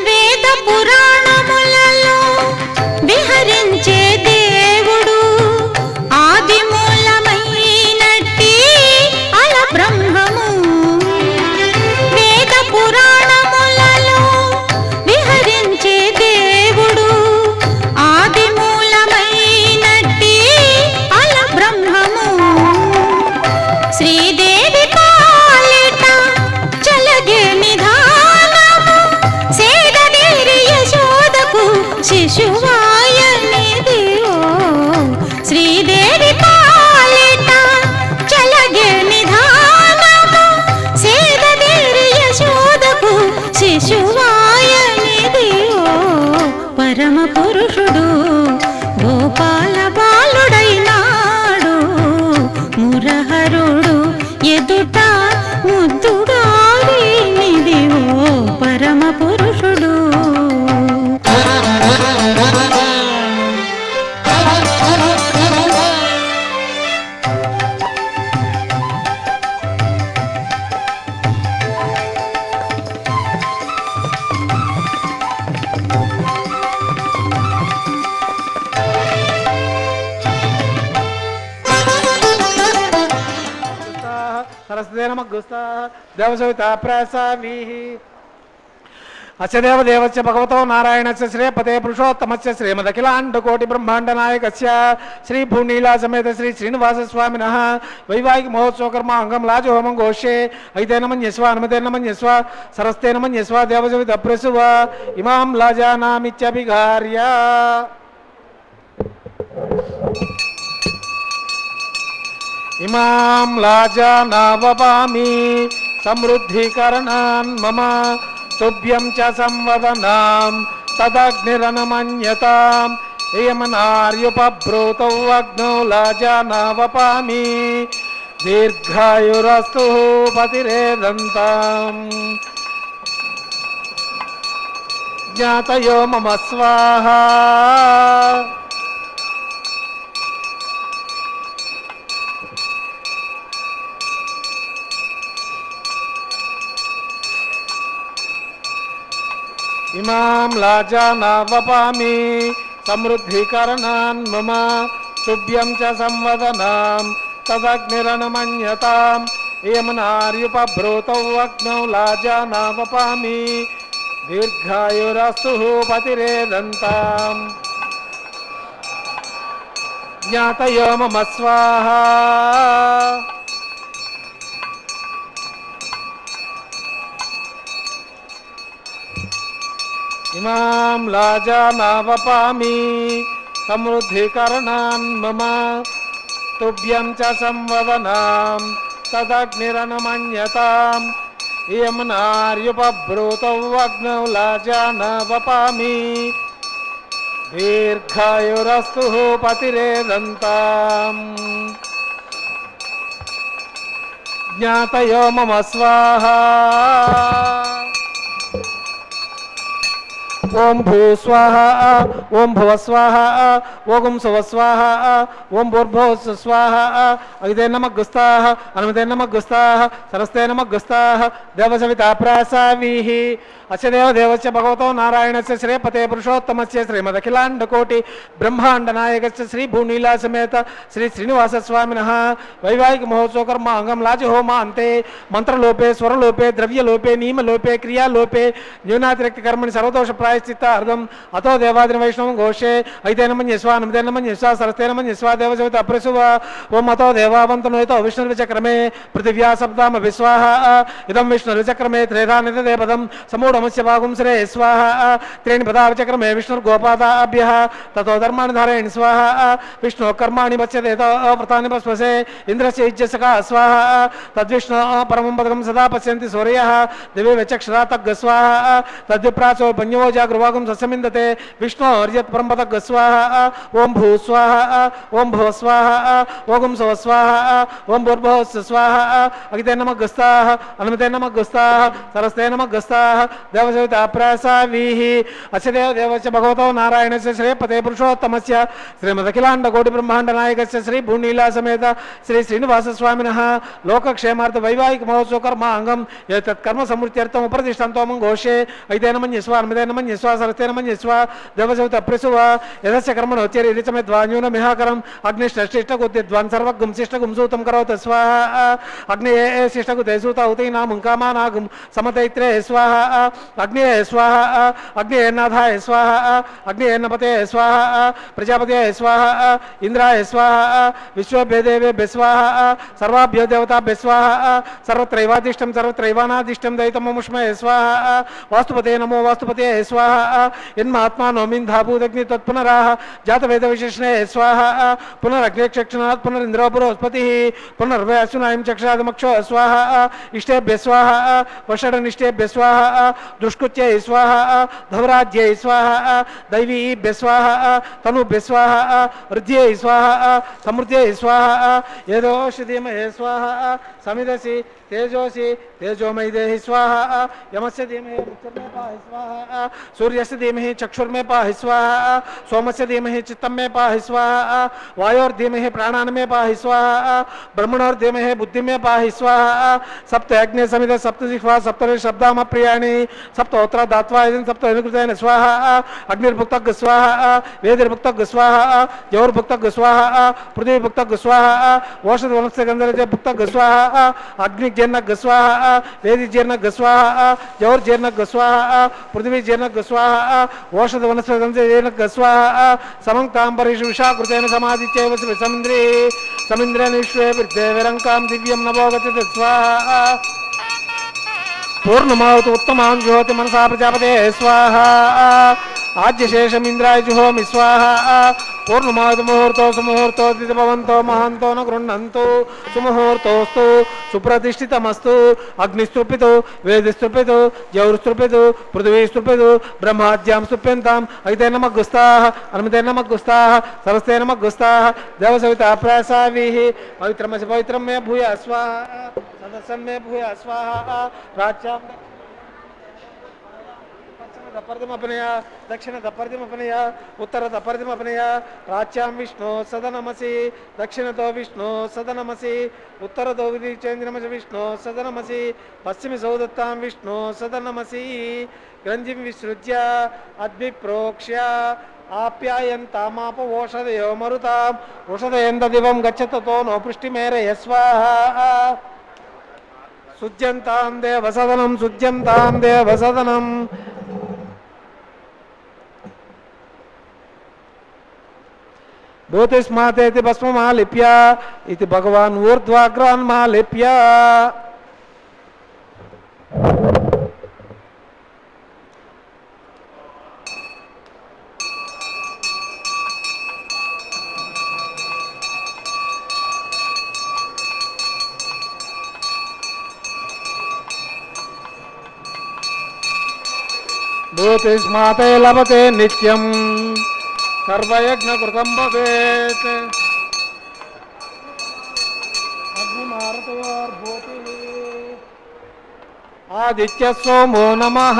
వేద పురాణములలో విహరించే దేవుడు, ఆది మూలమైనట్టి అల బ్రహ్మము. వేద పురాణములలో విహరించే దేవుడు, ఆది మూలమైనట్టి అల బ్రహ్మము. శ్రీదేవి పాలిట చలగే నిధానము, సేదవేరి యశోదకు శిశువాయనిదివో, శ్రీదేవి పాలిట చలగే నిధానము, సేదవేరి యశోదకు శిశువాయనిదివో, పరమ పురుషుడు గోపాల బాలుడైనాడు, మురహరుడు ఎదుట ముద్దుగారినిదివో, పరమ పురుషుడు. సరస్వతే నమః దేవసవితా ప్రాసావీః. అస్య దేవదేవస్య భగవతో నారాయణస్య శ్రేయపతే పురుషోత్తమస్య శ్రీమదఖిలాండకోటి బ్రహ్మాండ నాయకస్య శ్రీ భూనీలా సమేత శ్రీ శ్రీనివాస స్వామినః వైవాహిక మహోత్సవ కర్మ అంగం లాజహోమం ఘోషే ఐతేన మన్యస్వ అనుమతేన మన్యస్వ సరస్తేన మన్యస్వ దేవసవిత ప్రసువ ఇమాం లాజానామిత్యభిఘార్య. ఇమాం లాజానావపామి సమృద్ధికరణాన్ మమ తుభ్యం చ సంవదనాం తదగ్నిరనమన్యతాం ఏమనార్యుపబ్రూతౌ అగ్నౌ లాజానావపామి దీర్ఘాయురస్తు పతిరేదంతాం. జ్ఞాతయో మమ స్వాహా. ఇమాం లాజానావపామి సమృద్ధికరణాన్ మమ తుభ్యం చ సంవదనాం తదగ్నిరనమన్యతాం ఏమనార్యుపబ్రూతౌ అగ్నౌ లాజానావపామి దీర్ఘాయురస్తు పతిరేదంతాం. జ్ఞాతయో మమ స్వాహా. ఇమాం లాజానావపామి సమృద్ధికరణాన్ మమ తుభ్యం చ సంవదనాం తదగ్నిరనమన్యతాం ఏమనార్యుపబ్రూతౌ అగ్నౌ లాజానావపామి దీర్ఘాయురస్తు పతిరేదంతాం. జ్ఞాతయో మమ స్వాహా. ఓం భూ స్వాహ ఓం భువ స్వాహ ఓం శువ స్వాహ ఓం భూర్భువ స్వాహ ఐదే నమగ్గుస్తాః అనుమతే నమగ్గుస్తాః సరస్తే నమగ్గుస్తాః దేవసవితా ప్రాసావీః అస్య దేవదేవస్య భగవతో నారాయణస్య శ్రీపతే పురుషోత్తమస్య శ్రీమదఖిలాండకోటి బ్రహ్మాండ నాయకస్య శ్రీ భూనీలా సమేత శ్రీ శ్రీనివాస స్వామినః వైవాహిక మహోత్సవ కర్మ అంగం లాజహోమ అంతే మంత్రలోపే స్వరలోపే ద్రవ్యలోపే నియమలోపే క్రియాలోపే న్యూనాతిరిక్త కర్మణి సర్వదోష ప్రాయశ్చిత్త అర్థం అతో దేవాదిన వైష్ణవం ఘోషే ఐతేన మన్యస్వ అనుమతేన మన్యస్వ సరస్తేన మన్యస్వ దేవసవిత అప్రసువ ఓం అతో దేవావంతనోతో విష్ణుర్విచక్రమే పృథివ్యా సప్తామ విశ్వాహ ఇదం విష్ణుర్విచక్రమే త్రేధా నిదదే పదం సమూఢమస్య భాగం శ్రే స్వాహ త్రీణి పదా విచక్రమే విష్ణుర్గోపాదాభ్యః తతో ధర్మాణి ధారయణి స్వాహ విష్ణు కర్మాణి పశ్యతే వ్రతాని పశ్వసే ఇంద్రస్య ఇజ్జసకా స్వాహ తద్విష్ణు పరమం పదకం సదా పశ్యంతి సూర్యః దివే విచక్షరా తగ్గ స్వాహ తద్విప్రాసో పన్యవో జాగృవాగం సస్యమిందతే విష్ణు హర్యత్ పరం పదగ్గ స్వాహ ఓం భూ స్వాహ ఓం భువ స్వాహ ఓం శువ స్వాహ ఓం భూర్భువ స్వాహ అగితే నమగ్గుస్తాః అనుమతే నమగ్గుస్తాః సరస్తే నమగ్గుస్తాః దేవసవితా ప్రాసావీః అస్య దేవదేవస్య భగవతో నారాయణస్య శ్రీపతే పురుషోత్తమస్య శ్రీమదఖిలాండకోటి బ్రహ్మాండ నాయకస్య శ్రీ భూనీలా సమేత శ్రీ శ్రీనివాస స్వామినః లోకక్షేమార్థ వైవాహిక మహోత్సవ కర్మ అంగం ఏతత్ కర్మ సమృత్యర్థం ఉపదిష్టంతోమం ఘోషే ఐతేన మన్యస్వ అనుమతేన మన్యస్వ సరస్తేన మన్యస్వ దేవసవిత అప్రసువ యదస్య కర్మణోచ్యరి రిచమిద్వాన్యూనమిహాకరం అగ్నిష్టష్టిష్టగుద్విద్వాన్ సర్వగం శిష్టగుం సూతం కరోతు స్వాహ అగ్నేయ శిష్టగుతే సూత ఉతైనామం కామానాగం సమతైత్రే స్వాహ అగ్నేయ స్వాహ అగ్నేయనాథాయ స్వాహ అగ్నేయన్నపతే స్వాహ ప్రజాపతే స్వాహ ఇంద్రాయ స్వాహ విశ్వభ్యదేవేభ్య స్వాహ సర్వాభ్యో దేవతాభ్య స్వాహ సర్వత్రైవాదిష్టం సర్వత్రైవానాదిష్టం దయితమముష్మయ స్వాహ వాస్తుపతే నమో వాస్తుపతే స్వాహ యన్మాత్మానో మింధాభూదగ్ని తత్పునరాహ జాతవేద విశేషణే స్వాహ పునరగ్నేక్షక్షణాత్ పునరింద్రో పురోస్పతి పునర్వయసునాయం చక్షాదమక్షో స్వాహ ఇష్టేభ్య స్వాహ వషడనిష్టేభ్య స్వాహ దుష్కృత్యై స్వాహ ధవరాజ్యై స్వాహ దైవీభ్య స్వాహ తనుభ్య స్వాహ వృద్ధ్యై స్వాహ సమృద్ధ్యై స్వాహ యదోషి ధీమహే స్వాహ సమిదసి తేజోసి తేజోమయి దేహి స్వాహ యమస్య ధీమహి మృత్యుర్మే పాహి స్వాహ సూర్యస్య ధీమహి చక్షుర్మే పాహి స్వాహ సోమస్య ధీమహి చిత్తం మే పాహి స్వాహ వాయోర్ధీమహి ప్రాణాన్మే పాహి స్వాహ బ్రహ్మణోర్ధీమహి బుద్ధిమే పాహి స్వాహ సప్త అగ్నే సమిద సప్త జిహ్వా సప్తరి శబ్దామ ప్రియాణి సప్తోత్ర దాత్వా ఇదం సప్త వికృతేన స్వాహ అగ్నిర్భుక్తగ్ స్వాహ వేదిర్భుక్తగ్ స్వాహ జౌర్భుక్తగ్ స్వాహ పృథివీభుక్తగ్ స్వాహ ఓషధ వనస్య గంధరజ భుక్తగ్ స్వాహ అగ్నిజీర్ణగ్ స్వాహ వేదిజీర్ణగ్ స్వాహ జౌర్జీర్ణగ్ స్వాహ పృథివీజీర్ణగ్ స్వాహ ఓషధ వనస్య గంధరజీర్ణగ్ స్వాహ సమంతాంబరీషు విషాకృతేన సమాదిత్యైవ సమింద్రే సమింద్రేణ విశ్వే విద్దే విరంకాం దివ్యం నభోగతి స్వాహ పూర్ణమావతు ఉత్తమాం జ్యోతి మనసా ప్రజాపతే స్వాహ ఆజ్యశేషమింద్రాయ జుహోమి స్వాహ పూర్ణమావతు ముహూర్తో సుముహూర్తో దితిభవంతో మహాంతో న గృహంతు సుముహూర్తోస్తు సుప్రతిష్ఠితమస్తు అగ్నిస్తృపితు వేదిస్తృపితు జౌరుస్తృపితు పృథివీస్తృపితు బ్రహ్మాద్యాం స్తృప్యంతాం అయితే నమగ్గుస్తాః అనుమతే నమగ్గుస్తాః సరస్తే నమగ్గుస్తాః దేవసవితా ప్రాసావీః పవిత్రమసి పవిత్రం మే భూయ స్వాహ సదస్సం మే భూయ స్వాహ ప్రాచ్యాం దపర్దిమపనయ దక్షిణ దపర్దిమపనయ ఉత్తర దపర్దిమపనయ ప్రాచ్యాం విష్ణు సదనమసి దక్షిణతో విష్ణు సదనమసి ఉత్తరతో విధిచేంద్రమసి విష్ణు సదనమసి పశ్చిమి సౌదత్తాం విష్ణు సదనమసి గ్రంథిం విసృజ్య అద్భిప్రోక్ష్య ఆప్యాయంతామాప ఓషధయో మరుతాం ఓషధయంత దివం గచ్చతతో నో పృష్టిమేరయ స్వాహ సుజ్యంతాం దేవసదనం సుజ్యంతాం దేవసదనం భూతిస్మాతేతి భస్మమాలిప్య ఇది భగవాన్ ఊర్ధ్వాగ్రాన్మాలిప్య భూతిస్మాతే లభతే నిత్యం సర్వయజ్ఞకృతం భవేత్ అగ్నిమారతయోర్భూతి ఆదిత్య సోమో నమః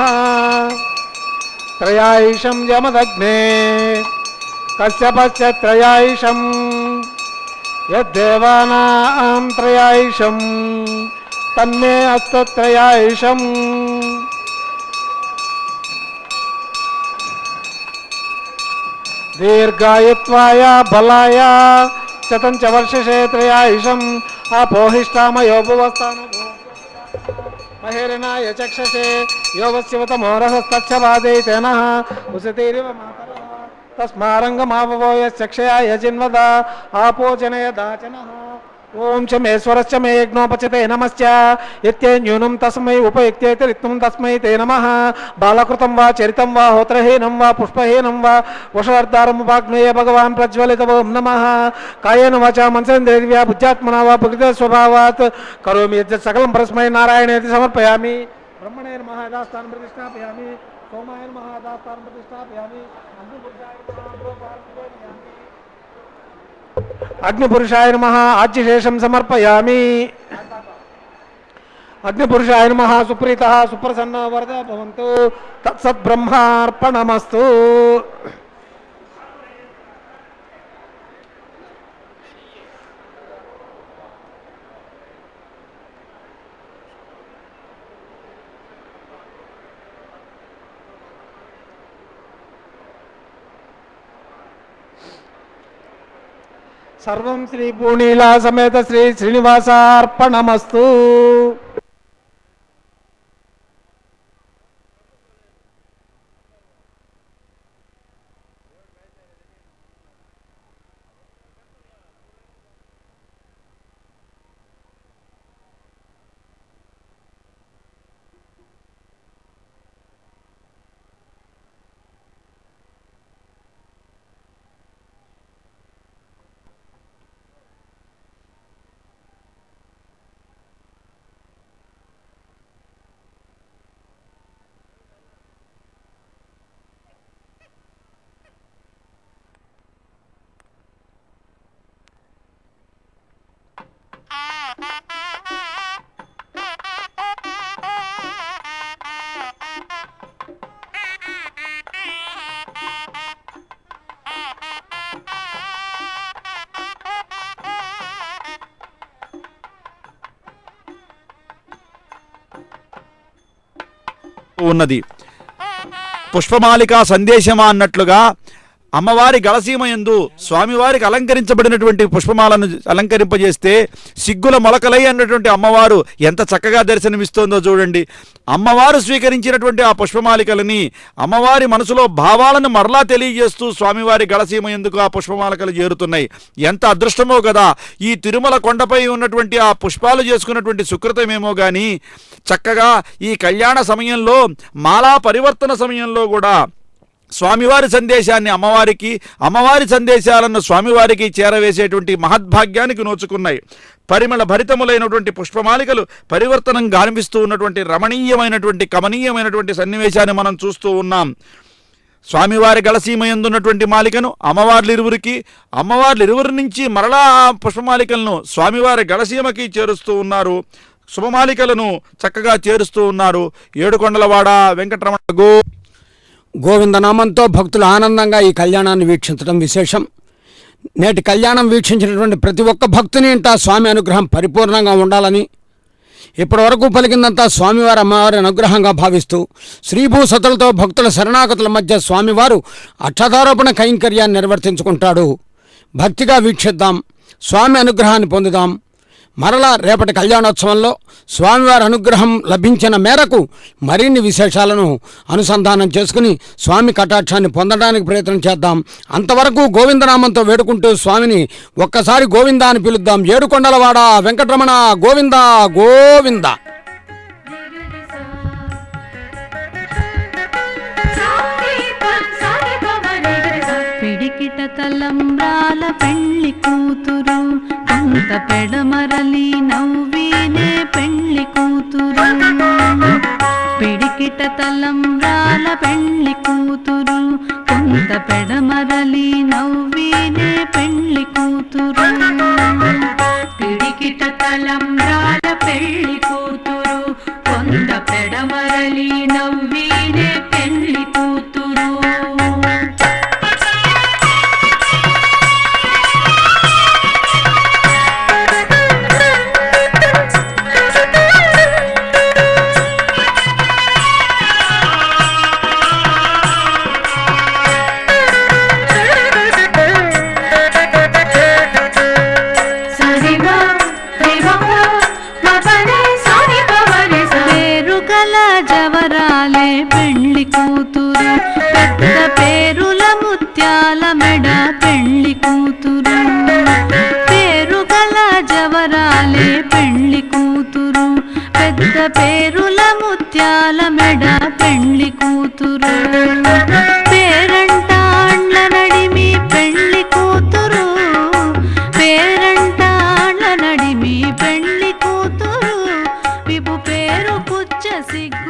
त्रयायुषं यमदग्ने कश्यपस्य त्रयायुषं यद्देवानां त्रयायुषं तन्मे अस्तु त्रयायुषं दीर्घायुत्वाय बलाय चतंच वर्षे त्रयायुषम् अपोहिष्टामयो भुवस्थानो महेरणाय चक्षसे यो वस्यवतमोरहस्तच्छ वादे तेनः उशतीरिव मातरः तस्मारङ्गमाववो यश्चक्षया यजिन्वद आपो जनयदाचनः ओम चमेश्वरश्च मे यज्ञोपचते नमश्च यत्यन्यूनं तस्मै उपयुक्तेति ऋत्वं तस्मै ते नमः बालकृतं वा चरितं वा होत्रहीनं वा पुष्पहीनं वा वषार्धारमुपाग्नेय भगवान् प्रज्वलित ओं नमः कायेन वाचा मनसेन्द्रिया बुद्ध्यात्मना वा प्रकृतिस्वभावात् करोमि यद्यत् सकलं परस्मै नारायणेति समर्पयामि ब्रह्मणे नमः यथास्थानं प्रतिष्ठापयामि सोमाय नमः यथास्थानं प्रतिष्ठापयामि अग्निपुरुषाय नमः आज्यशेषं समर्पयामि अग्निपुरुषाय नमः सुप्रीतः सुप्रसन्नो वरदः भवन्तु तत्सद्ब्रह्मार्पणमस्तु सर्वं श्री पूर्णिला समेत श्री श्रीनिवासार्पणमस्तु ఉన్నది. పుష్పమాలికా సందేశమా అన్నట్లుగా అమ్మవారి గళసీమయందు స్వామివారికి అలంకరించబడినటువంటి పుష్పమాలను అలంకరింపజేస్తే సిగ్గుల మొలకలై అన్నటువంటి అమ్మవారు ఎంత చక్కగా దర్శనమిస్తోందో చూడండి. అమ్మవారు స్వీకరించినటువంటి ఆ పుష్పమాలికలని అమ్మవారి మనసులో భావాలను మరలా తెలియజేస్తూ స్వామివారి గళసీమయందుకు ఆ పుష్పమాలికలు చేరుతున్నాయి. ఎంత అదృష్టమో కదా. ఈ తిరుమల కొండపై ఉన్నటువంటి ఆ పుష్పాలు చేసుకున్నటువంటి సుకృతమేమో కానీ చక్కగా ఈ కళ్యాణ సమయంలో మాలా పరివర్తన సమయంలో కూడా స్వామివారి సందేశాన్ని అమ్మవారికి, అమ్మవారి సందేశాలను స్వామివారికి చేరవేసేటువంటి మహద్భాగ్యానికి నోచుకున్నాయి. పరిమళ భరితములైనటువంటి పుష్పమాలికలు పరివర్తనం గానిపిస్తూ ఉన్నటువంటి రమణీయమైనటువంటి కమనీయమైనటువంటి సన్నివేశాన్ని మనం చూస్తూ ఉన్నాం. స్వామివారి గళసీమయందున్నటువంటి మాలికను అమ్మవార్లిరువురి నుంచి మరలా పుష్పమాలికలను స్వామివారి గళసీమకి చేరుస్తూ ఉన్నారు. శుభమాలికలను చక్కగా చేరుస్తూ ఉన్నారు. ఏడుకొండలవాడ వెంకటరమణ గోవిందనామంతో భక్తులు ఆనందంగా ఈ కళ్యాణాన్ని వీక్షించడం విశేషం. నేటి కళ్యాణం వీక్షించినటువంటి ప్రతి ఒక్క భక్తుని ఇంట స్వామి అనుగ్రహం పరిపూర్ణంగా ఉండాలని ఇప్పటివరకు పలికిందంతా స్వామివారి అమ్మవారి అనుగ్రహంగా భావిస్తూ శ్రీభూసతులతో భక్తుల శరణాగతుల మధ్య స్వామివారు అక్షతారోపణ కైంకర్యాన్ని నిర్వర్తించుకుంటాడు. భక్తిగా వీక్షిద్దాం, స్వామి అనుగ్రహాన్ని పొందుదాం. మరలా రేపటి కళ్యాణోత్సవంలో స్వామివారి అనుగ్రహం లభించిన మేరకు మరిన్ని విశేషాలను అనుసంధానం చేసుకుని స్వామి కటాక్షాన్ని పొందడానికి ప్రయత్నం చేద్దాం. అంతవరకు గోవిందనామంతో వేడుకుంటూ స్వామిని ఒక్కసారి గోవింద అని పిలుద్దాం. ఏడుకొండలవాడ వెంకటరమణ గోవింద గోవింద. పిడికిట తలంబ్రాల పెళ్లి కూతురు, కొంత పెడమరలి నవ్వీనే పెళ్లి కూతురు. పిడికిట తలంబ్రాల పెళ్లి కూతురు, కొంత పెడమరలి నవ్వీనే పెళ్లి కూతురు. పిడికిట తలంబ్రాల పెళ్లి కూతురు, కొంత పెడమరలి నవ్వీనే పెళ్లి కూతురు. పేరుల ముత్యాల మెడ పెండ్లి కూతురు పేరంటాండ్ల నడిమి పెండ్లి కూతురు పేరంటాండ్ల నడిమి పెండ్లి కూతురు విపు పేరు పుచ్చ సిగ్గు